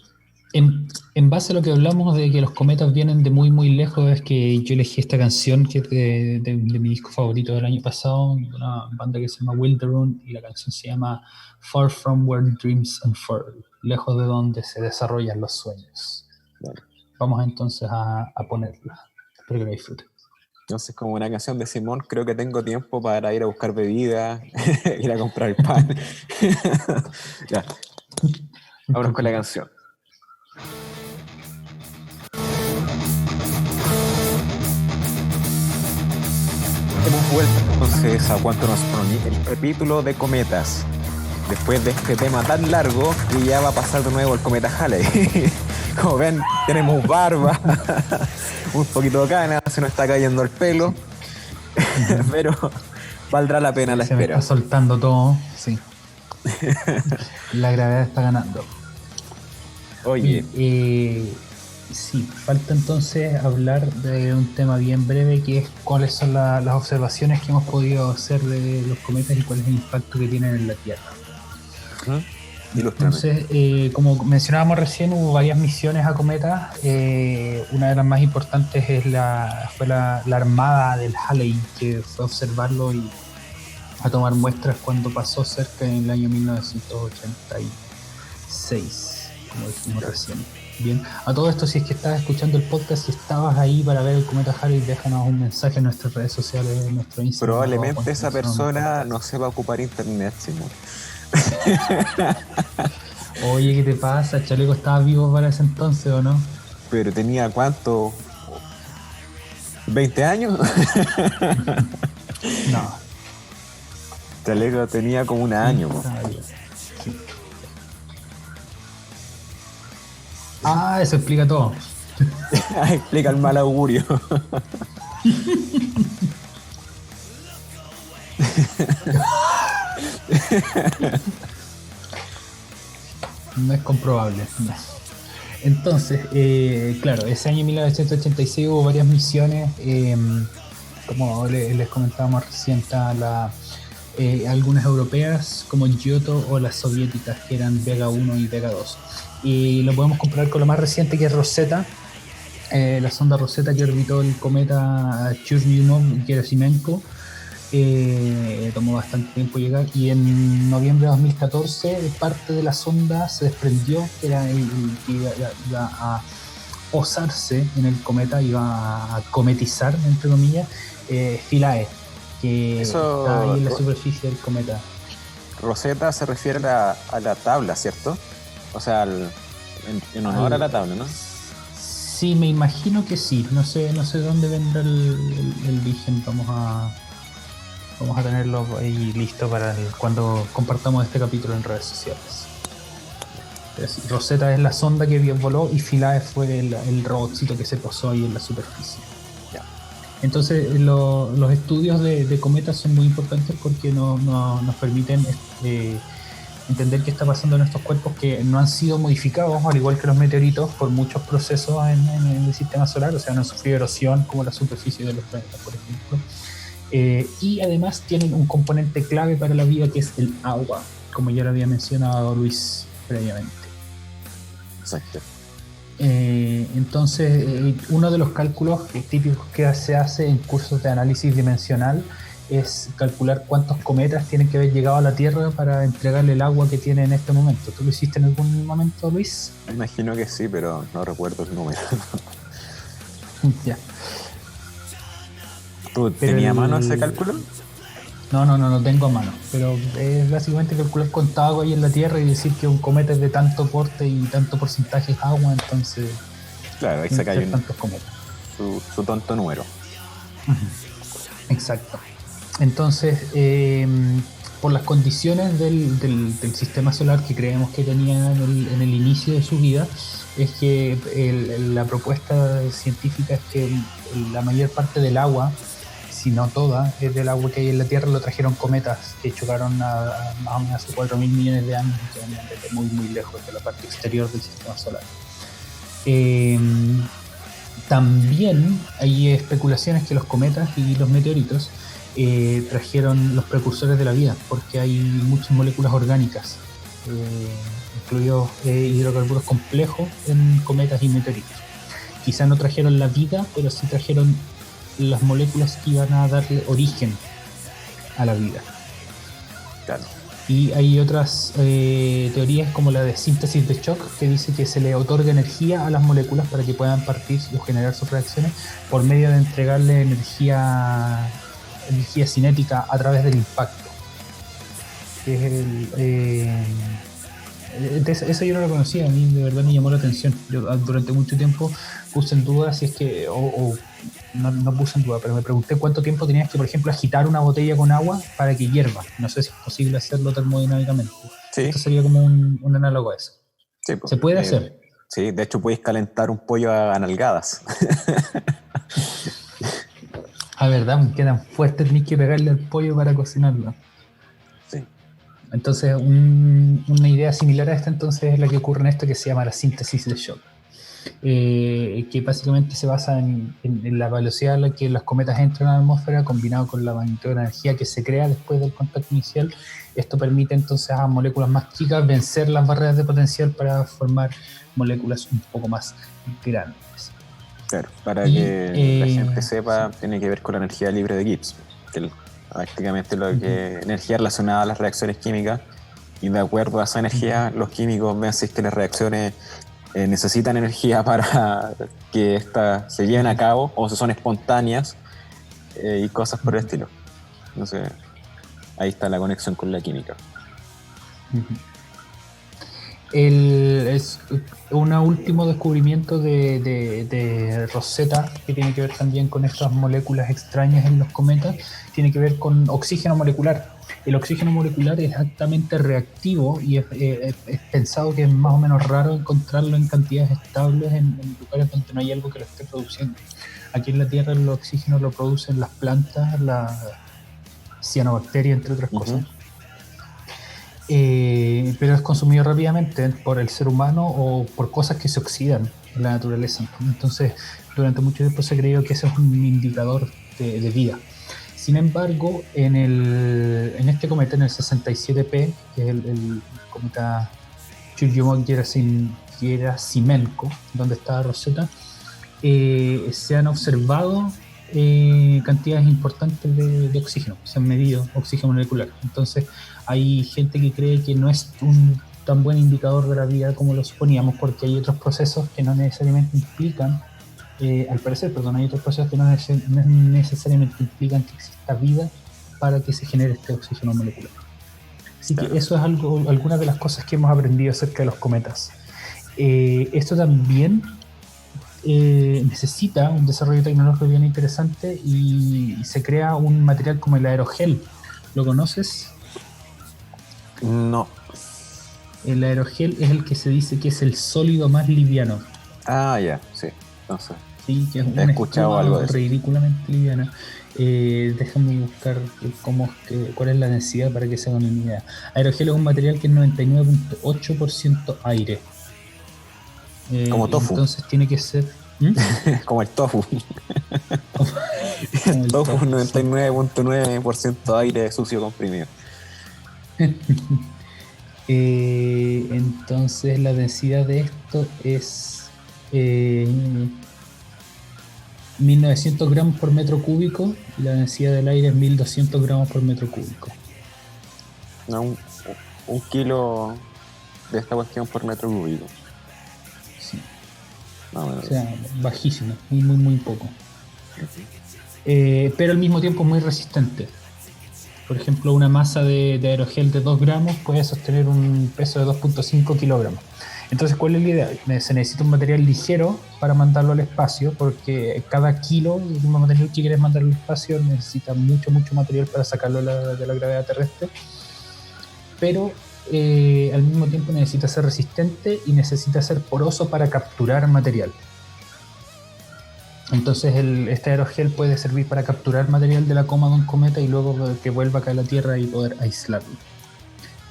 En base a lo que hablamos de que los cometas vienen de muy muy lejos, es que yo elegí esta canción que es de mi disco favorito del año pasado, una banda que se llama Wilderun, y la canción se llama Far From Where Dreams Unfurl, lejos de donde se desarrollan los sueños. Vale. Vamos entonces a ponerla. Espero que la disfruten. Entonces, como una canción de Simón, creo que tengo tiempo para ir a buscar bebida, ir a comprar pan. Ya, vámonos con la canción. Hemos vuelto entonces a Quantum Astronomy, el capítulo de cometas. Después de este tema tan largo, que ya va a pasar de nuevo el cometa Halley. Como ven, tenemos barba, un poquito de cana, se nos está cayendo el pelo, pero valdrá la pena la espera. Se me está soltando todo, sí. La gravedad está ganando. Oye. Sí, falta entonces hablar de un tema bien breve, que es cuáles son las observaciones que hemos podido hacer de los cometas y cuál es el impacto que tienen en la Tierra. Entonces, como mencionábamos recién, hubo varias misiones a cometas. Una de las más importantes fue la Armada del Halley, que fue a observarlo y a tomar muestras cuando pasó cerca en el año 1986, como dijimos recién. Bien, a todo esto, si es que estás escuchando el podcast, si estabas ahí para ver el cometa Halley, déjanos un mensaje en nuestras redes sociales, en nuestro Instagram. Probablemente esa persona no sepa ocupar internet, Simón. Oye, ¿qué te pasa? Chaleco estaba vivo para ese entonces, ¿o no? Pero tenía ¿cuánto? ¿20 años? No. Chaleco tenía como un año. Sí. Ah, eso explica todo. Explica el mal augurio. No es comprobable. No. Entonces, claro, ese año 1986 hubo varias misiones. Como les comentábamos recién, está la algunas europeas como Giotto o las soviéticas que eran Vega 1 y Vega 2. Y lo podemos comparar con lo más reciente que es Rosetta, la sonda Rosetta que orbitó el cometa Churyumov-Gerasimenko. Tomó bastante tiempo llegar y en noviembre de 2014 parte de la sonda se desprendió, que era que iba a posarse en el cometa, iba a cometizar, entre comillas, Philae, que está ahí Eso, en la superficie del cometa. Rosetta se refiere a la tabla, ¿cierto? O sea, en honor a la tabla, ¿no? Sí, me imagino que sí. No sé dónde vendrá el origen. Vamos a tenerlo ahí listo para cuando compartamos este capítulo en redes sociales. Rosetta es la sonda que voló y Philae fue el robotcito que se posó ahí en la superficie. Ya. Entonces los estudios de cometas son muy importantes porque nos permiten entender qué está pasando en estos cuerpos que no han sido modificados, al igual que los meteoritos, por muchos procesos en el sistema solar, o sea, no han sufrido erosión como la superficie de los planetas, por ejemplo. Y además tienen un componente clave para la vida que es el agua, como ya lo había mencionado Luis previamente. Exacto. Entonces, uno de los cálculos típicos que se hace en cursos de análisis dimensional es calcular cuántos cometas tienen que haber llegado a la Tierra para entregarle el agua que tiene en este momento. ¿Tú lo hiciste en algún momento, Luis? Me imagino que sí, pero no recuerdo el número. Ya. ¿Tú tenías a mano ese cálculo? No tengo a mano, pero es básicamente calcular cuánta agua hay en la Tierra y decir que un cometa es de tanto porte y tanto porcentaje es agua, entonces Claro, ahí tiene saca que ser tantos cometas. su tonto número. Exacto. Entonces, por las condiciones del sistema solar que creemos que tenía en el inicio de su vida, es que la propuesta científica es que la mayor parte del agua, si no toda, es del agua que hay en la Tierra, lo trajeron cometas que chocaron a más o menos hace 4.000 millones de años y que venían desde muy muy lejos de la parte exterior del sistema solar. También hay especulaciones que los cometas y los meteoritos trajeron los precursores de la vida, porque hay muchas moléculas orgánicas, incluidos hidrocarburos complejos en cometas y meteoritos. Quizás no trajeron la vida, pero sí trajeron las moléculas que iban a darle origen a la vida. Claro. Y hay otras teorías como la de síntesis de Shock, que dice que se le otorga energía a las moléculas para que puedan partir o generar sus reacciones por medio de entregarle energía cinética a través del impacto. Que es eso yo no lo conocía, a mí de verdad me llamó la atención. Yo durante mucho tiempo puse en duda si es que, no puse en duda, pero me pregunté cuánto tiempo tenías que, por ejemplo, agitar una botella con agua para que hierva. No sé si es posible hacerlo termodinámicamente. Sí. Esto sería como un análogo a eso. Sí, pues, ¿Se puede hacer? Sí, de hecho puedes calentar un pollo a nalgadas. Ah, verdad, qué tan fuerte tenés que pegarle al pollo para cocinarlo. Sí. Entonces, una idea similar a esta entonces es la que ocurre en esto que se llama la síntesis de Shock. Que básicamente se basa en la velocidad a la que las cometas entran a la atmósfera combinado con la magnitud de la energía que se crea después del contacto inicial. Esto permite entonces a moléculas más chicas vencer las barreras de potencial para formar moléculas un poco más grandes. Claro, para que la gente sepa, sí, tiene que ver con la energía libre de Gibbs, que prácticamente lo que energía relacionada a las reacciones químicas, y de acuerdo a esa energía los químicos ven si es que las reacciones necesitan energía para que éstas se lleven a cabo o si son espontáneas y cosas por el estilo. Entonces ahí está la conexión con la química. Es un último descubrimiento de Rosetta que tiene que ver también con estas moléculas extrañas en los cometas, tiene que ver con oxígeno molecular. El oxígeno molecular es altamente reactivo y es pensado que es más o menos raro encontrarlo en cantidades estables en lugares donde no hay algo que lo esté produciendo. Aquí en la Tierra el oxígeno lo producen las plantas, la cianobacteria, entre otras cosas. Pero es consumido rápidamente por el ser humano o por cosas que se oxidan en la naturaleza. Entonces, durante mucho tiempo se ha creído que ese es un indicador de vida. Sin embargo, en este cometa, en el 67P, que es el cometa Churyumov-Gerasimenko, donde está Rosetta, se han observado cantidades importantes de oxígeno, se han medido oxígeno molecular. Entonces, hay gente que cree que no es un tan buen indicador de la vida como lo suponíamos, porque hay otros procesos que no necesariamente implican, al parecer, perdón, hay otros procesos que no necesariamente implican que exista vida para que se genere este oxígeno molecular. Así que eso es algunas de las cosas que hemos aprendido acerca de los cometas. Esto también necesita un desarrollo tecnológico bien interesante y se crea un material como el aerogel. ¿Lo conoces? No. El aerogel es el que se dice que es el sólido más liviano. Ah, ya, sí. Entonces, Sí, que es he una escuchado algo de eso. ridículamente liviana. Déjame buscar cuál es la densidad para que se hagan una idea. Aerogel es un material que es 99.8% aire. Como tofu. Entonces tiene que ser... ¿Mm? Como el tofu. Como, El como el tofu tofu, sí. 99.9% aire sucio comprimido. Entonces la densidad de esto es 1900 gramos por metro cúbico y la densidad del aire es 1200 gramos por metro cúbico. No, un kilo de esta cuestión por metro cúbico. Sí. No, O sea, bajísimo, muy poco. Pero al mismo tiempo muy resistente. Por ejemplo, una masa de aerogel de 2 gramos puede sostener un peso de 2.5 kilogramos. Entonces, ¿cuál es la idea? Se necesita un material ligero para mandarlo al espacio, porque cada kilo de un material que quieres mandar al espacio necesita mucho material para sacarlo de la gravedad terrestre. Pero al mismo tiempo necesita ser resistente y necesita ser poroso para capturar material. Entonces este aerogel puede servir para capturar material de la coma de un cometa y luego que vuelva acá a la Tierra y poder aislarlo.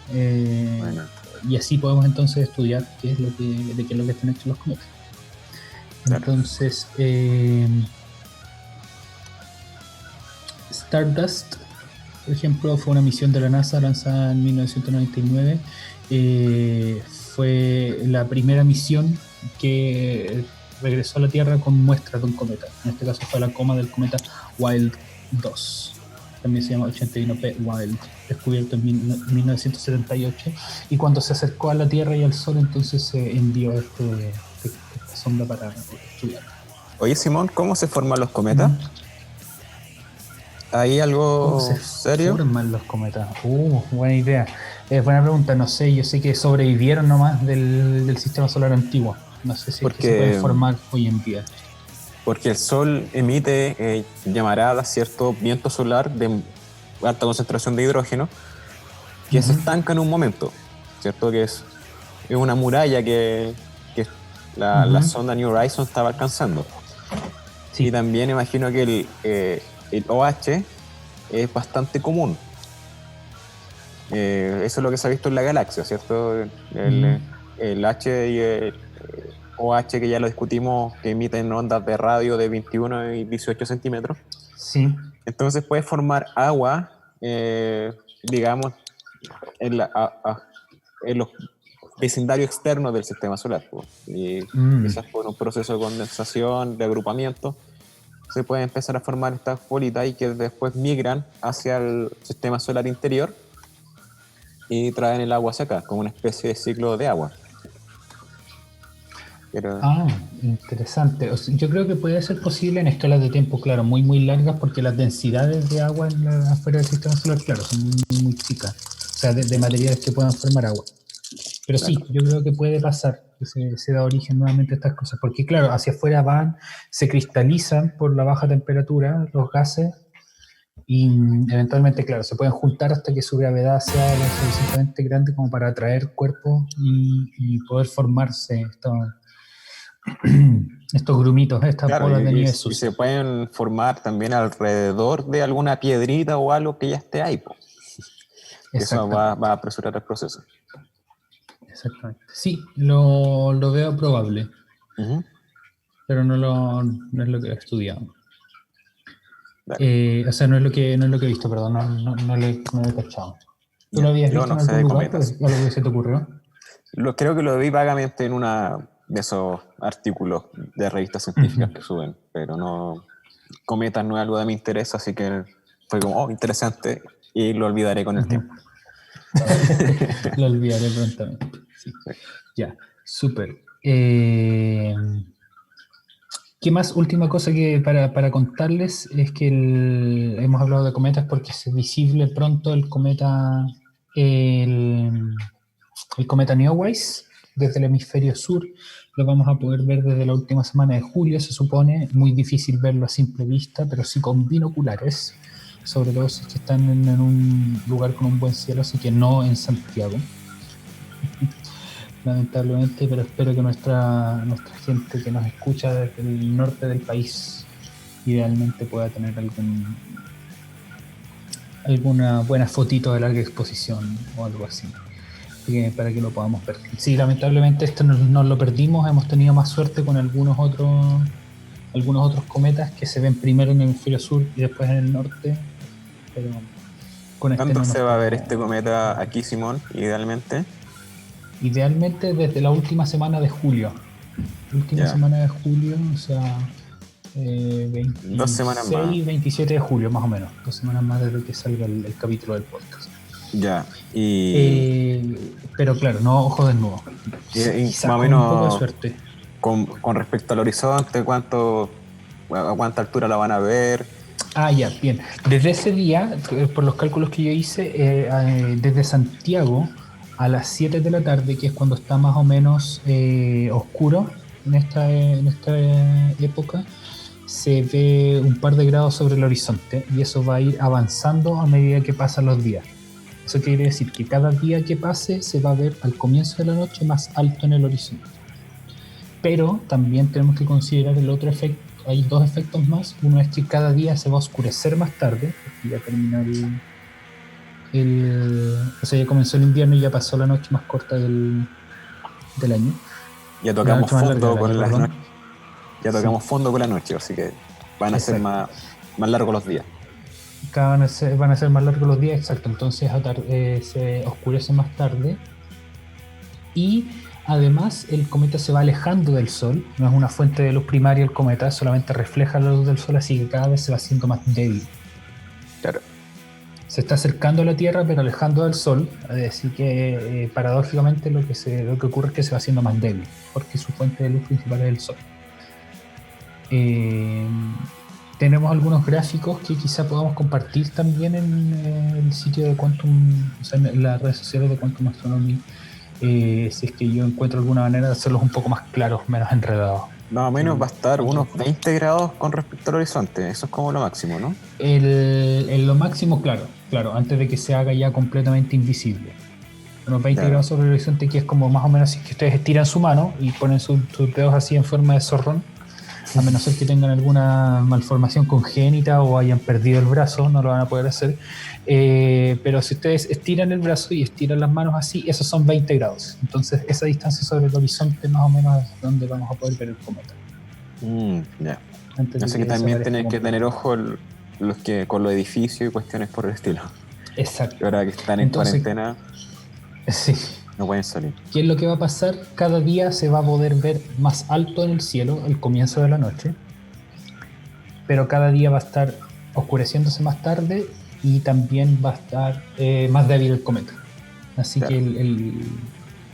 bueno. Y así podemos entonces estudiar qué es lo que están hechos los cometas. Claro. Entonces, Stardust, por ejemplo, fue una misión de la NASA lanzada en 1999. Fue la primera misión que regresó a la Tierra con muestras de un cometa. En este caso fue la coma del cometa Wild 2. También se llama 81P Wild, descubierto en 1978. Y cuando se acercó a la Tierra y al Sol, entonces se envió esta sonda para estudiar. Oye, Simón, ¿cómo se forman los cometas? ¿Hay ¿Cómo algo se serio? forman los cometas? Buena idea. Buena pregunta, no sé, yo sé que sobrevivieron nomás del sistema solar antiguo. No sé si es que se pueden formar hoy en día. Porque el Sol emite llamaradas, ¿cierto? Viento solar de alta concentración de hidrógeno que se estanca en un momento, ¿cierto? Que es una muralla que la sonda New Horizons estaba alcanzando. Sí. Y también imagino que el OH es bastante común. Eso es lo que se ha visto en la galaxia, ¿cierto? El H y el OH, que ya lo discutimos, que emiten ondas de radio de 21 y 18 centímetros. Sí. Entonces puede formar agua, digamos, en los vecindarios externos del sistema solar. Y quizás por un proceso de condensación, de agrupamiento, se puede empezar a formar estas bolitas y que después migran hacia el sistema solar interior y traen el agua hacia acá, como una especie de ciclo de agua. Pero... interesante. O sea, yo creo que puede ser posible en escalas de tiempo, claro, muy largas, porque las densidades de agua afuera del sistema solar, claro, son muy chicas. O sea, de materiales que puedan formar agua. Pero claro, sí, yo creo que puede pasar que se da origen nuevamente a estas cosas, porque claro, hacia afuera se cristalizan por la baja temperatura los gases y eventualmente, claro, se pueden juntar hasta que su gravedad sea lo suficientemente grande como para atraer cuerpos y poder formarse estos grumitos, estas claro, bolas de nieve y sucia. se pueden formar también alrededor de alguna piedrita o algo que ya esté ahí. Eso va a apresurar el proceso. Exactamente. Sí, lo veo probable, pero no es lo que he estudiado. Dale. O sea, no es lo que he visto, perdón, no lo he cachado. ¿Tú lo Ya, habías yo visto no en sé algún de lugar? cometas. ¿O algo que se te ocurrió? Creo que lo vi vagamente en una de esos artículos de revistas científicas Ujú, que suben, pero no, cometas no es algo de mi interés, así que fue como, oh, interesante, y lo olvidaré con el ujú. tiempo. Lo olvidaré prontamente. Sí. Ya, súper. ¿Qué más? Última cosa que para contarles es que hemos hablado de cometas porque es visible pronto el, el cometa Neowise desde el hemisferio sur. Lo vamos a poder ver desde la última semana de julio, se supone. Muy difícil verlo a simple vista, pero sí con binoculares, sobre todo si es que están en un lugar con un buen cielo, así que no en Santiago, lamentablemente, pero espero que nuestra gente que nos escucha desde el norte del país idealmente pueda tener alguna buena fotito de larga exposición o algo así, para que lo podamos ver. Sí, lamentablemente esto nos lo perdimos, hemos tenido más suerte con algunos otros cometas que se ven primero en el hemisferio sur y después en el norte, pero con este ¿Cuándo no se nos va a ver tocó. este cometa aquí, Simón, idealmente? Idealmente desde la última semana de julio. Última Ya, semana de julio, o sea, 2 semanas más. 26, 27 de julio, más o menos. 2 semanas más desde que salga el capítulo del podcast. Ya, y, Pero claro, no ojo desnudo. y Quizás más o con un poco de menos suerte. con respecto al horizonte, a cuánta altura la van a ver. Ah, ya, bien. Desde ese día, por los cálculos que yo hice, desde Santiago a las 7 de la tarde, que es cuando está más o menos oscuro en esta época, se ve un par de grados sobre el horizonte y eso va a ir avanzando a medida que pasan los días. Eso quiere decir que cada día que pase se va a ver al comienzo de la noche más alto en el horizonte. Pero también tenemos que considerar el otro efecto. Hay dos efectos más. Uno es que cada día se va a oscurecer más tarde, porque ya terminó o sea, ya comenzó el invierno y ya pasó la noche más corta del año. Ya La tocamos noche más larga fondo del año, con las perdón. noches, ya Sí, tocamos fondo con la noche, así que van a ser exacto. más largos los días. Van a ser más largos los días, exacto. Entonces se oscurece más tarde. Y además el cometa se va alejando del Sol. No es una fuente de luz primaria el cometa, solamente refleja la luz del Sol, así que cada vez se va haciendo más débil. Claro. Se está acercando a la Tierra, pero alejando del Sol, así que paradójicamente lo que ocurre es que se va haciendo más débil, porque su fuente de luz principal es el Sol. Eh, Tenemos algunos gráficos que quizá podamos compartir también en el sitio de Quantum, o sea, en las redes sociales de Quantum Astronomy, si es que yo encuentro alguna manera de hacerlos un poco más claros, menos enredados. Más o Que menos va a estar otros. unos 20 grados con respecto al horizonte. Eso es como lo máximo, ¿no? Lo máximo, claro, claro, antes de que se haga ya completamente invisible. Unos 20 Claro. grados sobre el horizonte, que es como más o menos si es que ustedes estiran su mano y ponen sus dedos así en forma de zorrón, a menos ser que tengan alguna malformación congénita o hayan perdido el brazo, no lo van a poder hacer. Pero si ustedes estiran el brazo y estiran las manos así, esos son 20 grados. Entonces, esa distancia sobre el horizonte más o menos es donde vamos a poder ver el cometa, Ya. antes de Así que que también desaparezca tienen que tener completamente. ojo los que con los edificios y cuestiones por el estilo. Y Exacto. ahora que están en Entonces, cuarentena, sí. no pueden salir. ¿Qué es lo que va a pasar? Cada día se va a poder ver más alto en el cielo el comienzo de la noche, pero cada día va a estar oscureciéndose más tarde y también va a estar más débil el cometa. Así que Claro.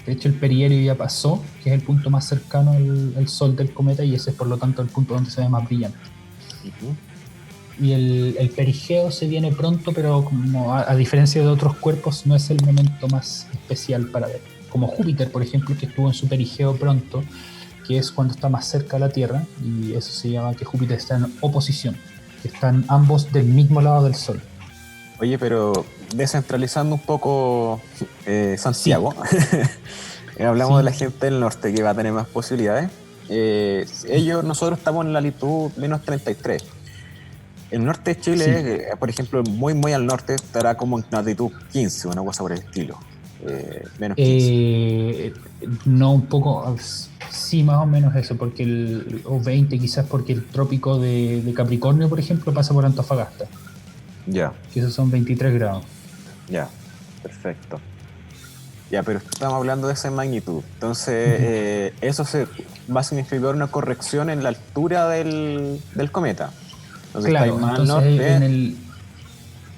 de hecho el perihelio ya pasó, que es el punto más cercano al Sol del cometa, y ese es por lo tanto el punto donde se ve más brillante. Ujú. Y el perigeo se viene pronto, pero como a diferencia de otros cuerpos, no es el momento más especial para ver. Como Júpiter, por ejemplo, que estuvo en su perigeo pronto, que es cuando está más cerca de la Tierra, y eso se llama que Júpiter está en oposición, que están ambos del mismo lado del Sol. Oye, pero descentralizando un poco Sí, Santiago, hablamos de la sí, gente del norte que va a tener más posibilidades. Nosotros estamos en la latitud -33. El norte de sí. Chile, por ejemplo, muy, muy al norte, estará como en latitud 15, una cosa por el estilo. -15. No un poco, Sí, más o menos eso, porque o 20 quizás porque el trópico de Capricornio, por ejemplo, pasa por Antofagasta, Ya, que esos son 23 grados. ya, perfecto. Ya, pero estamos hablando de esa magnitud. Entonces, Ujú. eso va a significar una corrección en la altura del cometa. Entonces, estáis Claro, más al entonces norte,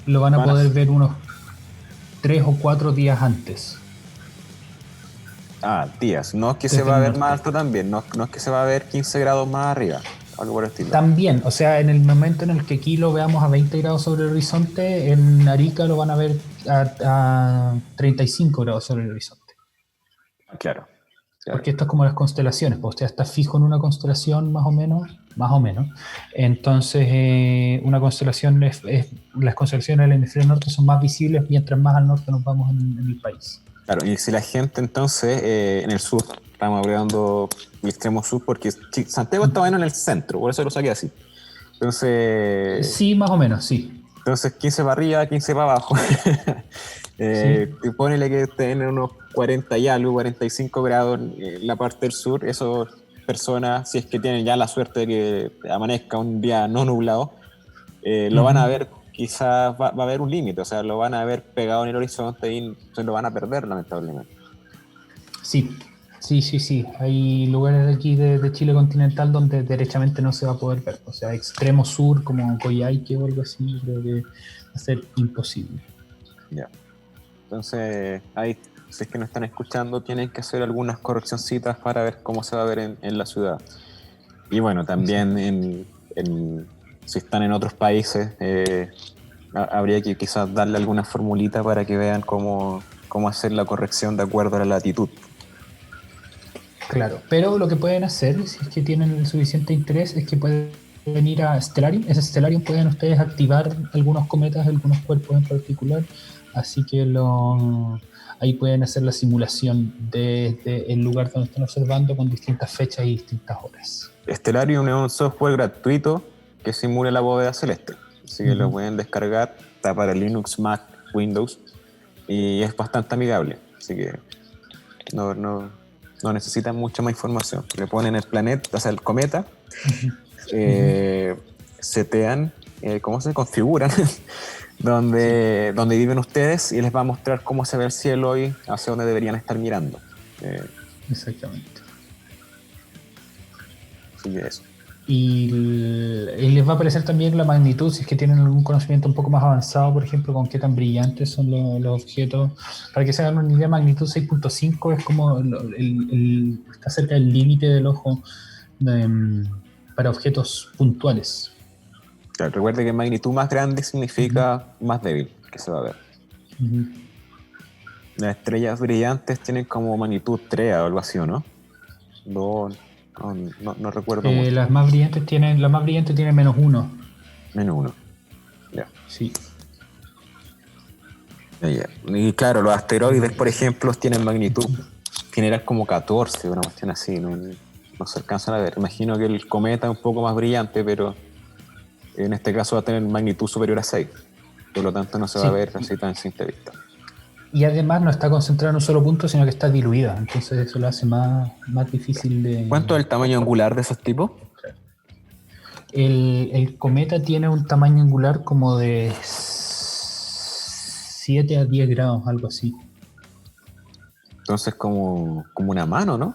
lo van a van a... poder ver unos 3 o 4 días antes Ah, días. No es que se desde va a el ver más norte. alto también, no es que se va a ver 15 grados más arriba, algo por el estilo. También, o sea, en el momento en el que aquí lo veamos a 20 grados sobre el horizonte, en Arica lo van a ver a 35 grados sobre el horizonte. Claro, claro. Porque esto es como las constelaciones, pues usted está fijo en una constelación más o menos, más o menos. Entonces, una constelación las constelaciones del hemisferio norte son más visibles mientras más al norte nos vamos en el país. Claro, y si la gente entonces en el sur, estamos hablando del extremo sur, porque Santiago está bueno en el centro, por eso lo saqué así. Entonces, Sí, más o menos, sí. 15 para arriba, 15 para abajo. Sí. Y ponele que estén en unos 40 y algo, 45 grados en la parte del sur. Esas personas, si es que tienen ya la suerte de que amanezca un día no nublado, lo van a Ujú. ver, quizás va a haber un límite, o sea, lo van a ver pegado en el horizonte y se lo van a perder, lamentablemente. Sí, sí, sí, sí. Hay lugares aquí de Chile continental donde derechamente no se va a poder ver. O sea, extremo sur como Coyhaique o algo así, creo que va a ser imposible. Ya. Entonces, ahí, si es que no están escuchando, tienen que hacer algunas correccioncitas para ver cómo se va a ver en la ciudad. Y bueno, también Exacto. si están en otros países, habría que quizás darle alguna formulita para que vean cómo hacer la corrección de acuerdo a la latitud. Claro, pero lo que pueden hacer, si es que tienen el suficiente interés, es que pueden ir a Stellarium. Ese Stellarium pueden ustedes activar algunos cometas, algunos cuerpos en particular, así que ahí pueden hacer la simulación desde el lugar donde están observando con distintas fechas y distintas horas. Stellarium es un software gratuito que simula la bóveda celeste, así que lo Ujú. pueden descargar, está para Linux, Mac, Windows, y es bastante amigable, así que no, no, no necesitan mucha más información. Le ponen el planeta, o sea, el cometa, Ujú. Ujú. eh, setean, cómo se configuran, Sí, donde viven ustedes y les va a mostrar cómo se ve el cielo y hacia dónde deberían estar mirando. Eh, exactamente. así que eso. Y les va a aparecer también la magnitud, si es que tienen algún conocimiento un poco más avanzado, por ejemplo, con qué tan brillantes son los objetos. Para que se hagan una idea, magnitud 6.5 es como está cerca del límite del ojo para objetos puntuales. Claro, recuerde que magnitud más grande Ujú, significa más débil que se va a ver. ujú. Las estrellas brillantes tienen como magnitud 3 o algo así, ¿o no? No, no recuerdo mucho. La más brillante tiene -1. Menos uno. Ya. Sí. Ya, ya. Y claro, los asteroides, por ejemplo, tienen magnitud general como 14, una cuestión así, no se alcanzan a ver. Imagino que el cometa es un poco más brillante, pero en este caso va a tener magnitud superior a 6. Por lo tanto, no se va a Sí. ver así tan simple vista. Y además no está concentrada en un solo punto, sino que está diluida. Entonces eso lo hace más difícil ¿Cuánto es el tamaño angular de esos tipos? el cometa tiene un tamaño angular como de 7 a 10 grados, algo así. Entonces, como una mano, ¿no?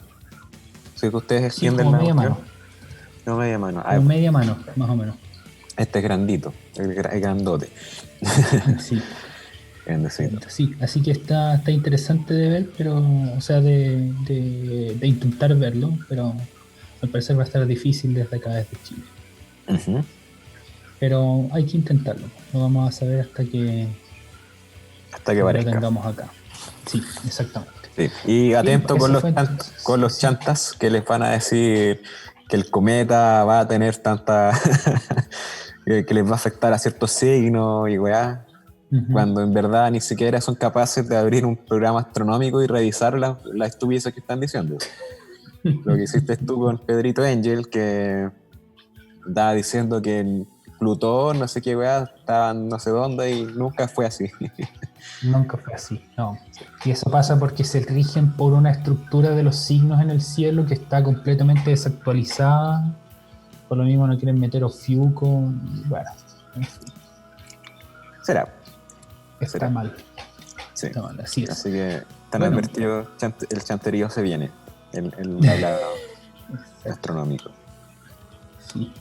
Si que ustedes Sí, extienden como la media cuestión. mano. No, media mano. Como media mano, más o menos. Este es grandito, el grandote. Sí, Grandecito. sí. Así que está interesante de ver, pero, o sea, de intentar verlo, pero al parecer va a estar difícil desde acá, desde Chile. Ujú. Pero hay que intentarlo. Lo vamos a saber Hasta que que lo parezca. tengamos acá. Sí, exactamente. Sí. Y Bien, atento eso fue entonces. con los Sí. chantas que les van a decir que el cometa va a tener tanta. que les va a afectar a ciertos signos y weá. Ujú. Cuando en verdad ni siquiera son capaces de abrir un programa astronómico y revisar las estupideces que están diciendo. Lo que hiciste tú con Pedrito Angel, que estaba diciendo que en Plutón, no sé qué weá, estaba no sé dónde y nunca fue así. Nunca fue así, no. Y eso pasa porque se rigen por una estructura de los signos en el cielo que está completamente desactualizada. Por lo mismo no quieren meter Ofiuco. Bueno, en fin. Será. Está mal. Sí. Está mal, así es. Así que tan advertido, el chanterío se viene. El hablado astronómico. Sí.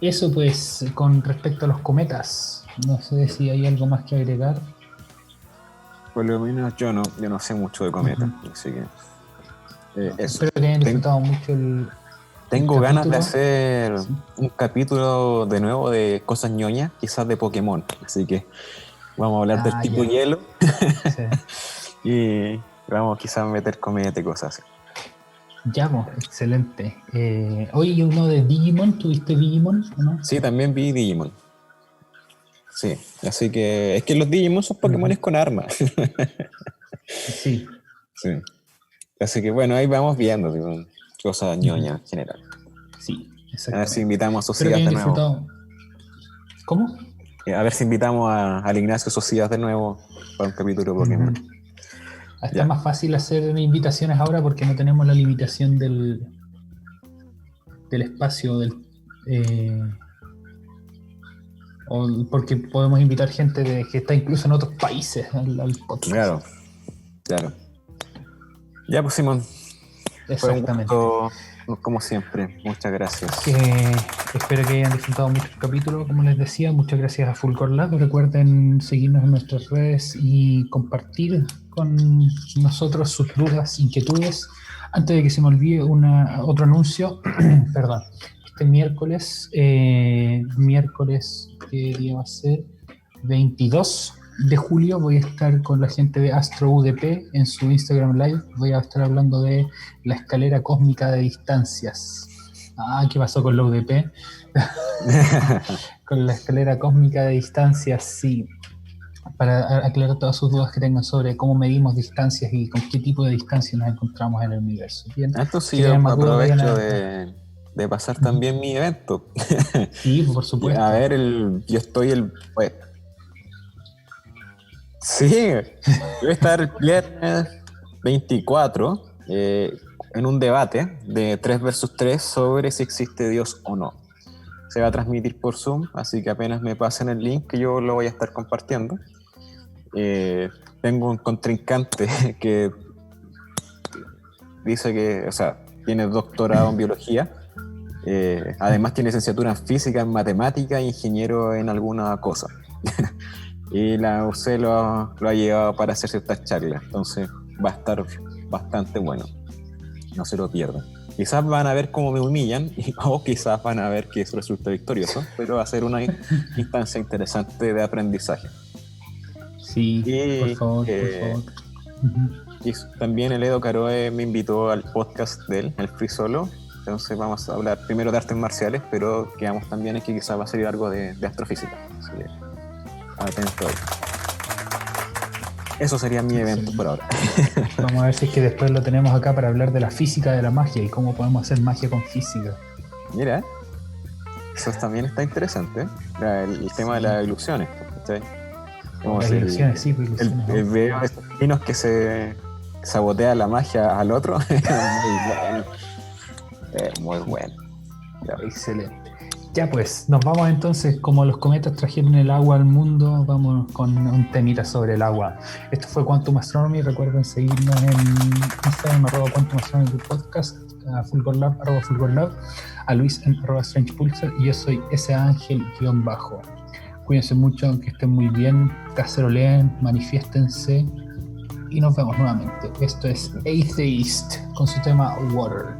Eso pues con respecto a los cometas. No sé si hay algo más que agregar. Por lo menos yo no sé mucho de cometas, así que eso. Espero que hayan disfrutado mucho Tengo ganas de capítulo. hacer un capítulo de nuevo de cosas ñoñas, quizás de Pokémon, así que vamos a hablar del tipo ya. hielo Sí. y vamos quizás a meter cometas y cosas así. Ya, pues, excelente. Oye, uno de Digimon, ¿tuviste Digimon o no? Sí, también vi Digimon. Sí, así que es que los Digimon son Pokémones con armas. Sí. Sí. Así que bueno, ahí vamos viendo digo, cosas ñoñas en general. Sí, A exactamente. ver si invitamos a Espero que Socias hayan de nuevo. disfrutado. ¿Cómo? A ver si invitamos al Ignacio Socias de nuevo para un capítulo de Pokémon. Está más fácil hacer invitaciones ahora porque no tenemos la limitación del espacio, o porque podemos invitar gente que está incluso en otros países al podcast. Claro. Ya pues, Simón. Exactamente. Fue un gusto, como siempre. Muchas gracias. Espero que hayan disfrutado mucho el capítulo, como les decía. Muchas gracias a Fulgor Lab. Recuerden seguirnos en nuestras redes y compartir con nosotros sus dudas, inquietudes. Antes de que se me olvide otro anuncio, perdón. Este miércoles, ¿qué día va a ser? 22 de julio voy a estar con la gente de Astro UDP en su Instagram Live. Voy a estar hablando de la escalera cósmica de distancias. ¿Qué pasó con la UDP? Con la escalera cósmica de distancias, sí. Para aclarar todas sus dudas que tengan sobre cómo medimos distancias y con qué tipo de distancias nos encontramos en el universo. Bien. Entonces yo aprovecho de pasar también mi evento. Sí, por supuesto. A ver, yo estoy Sí, voy a estar el viernes 24 en un debate de 3 versus 3 sobre si existe Dios o no. Se va a transmitir por Zoom, así que apenas me pasen el link que yo lo voy a estar compartiendo. Tengo un contrincante que dice que, tiene doctorado en biología, además tiene licenciatura en física, en matemática e ingeniero en alguna cosa. Y la UC lo ha llevado para hacer ciertas charlas, entonces va a estar bastante bueno, no se lo pierdan. Quizás van a ver cómo me humillan o quizás van a ver que eso resulta victorioso, pero va a ser una instancia interesante de aprendizaje. Sí, por favor. Y también el Edo Caroe me invitó al podcast de él, el Free Solo. Entonces vamos a hablar primero de artes marciales, pero quedamos también en que quizás va a salir algo de astrofísica. Así que atento ahí. Eso sería mi evento por ahora. Vamos a ver si es que después lo tenemos acá para hablar de la física de la magia y cómo podemos hacer magia con física. Mira, eso también está interesante, el tema de las ilusiones. ¿Sí? Las ilusiones, sí, pues ilusiones. El veo de estos chinos que se sabotea la magia al otro. Muy bueno. Excelente. Ya pues, nos vamos entonces, como los cometas trajeron el agua al mundo, vamos con un temita sobre el agua. Esto fue Quantum Astronomy, recuerden seguirnos en Instagram, @Quantum Astronomy Podcast, a FulgorLab, @FulgorLab, a Luis en @StrangePulsar, y yo soy @Ángel_. Cuídense mucho, que estén muy bien, caceroleen, manifiéstense, y nos vemos nuevamente. Esto es Atheist, con su tema Water.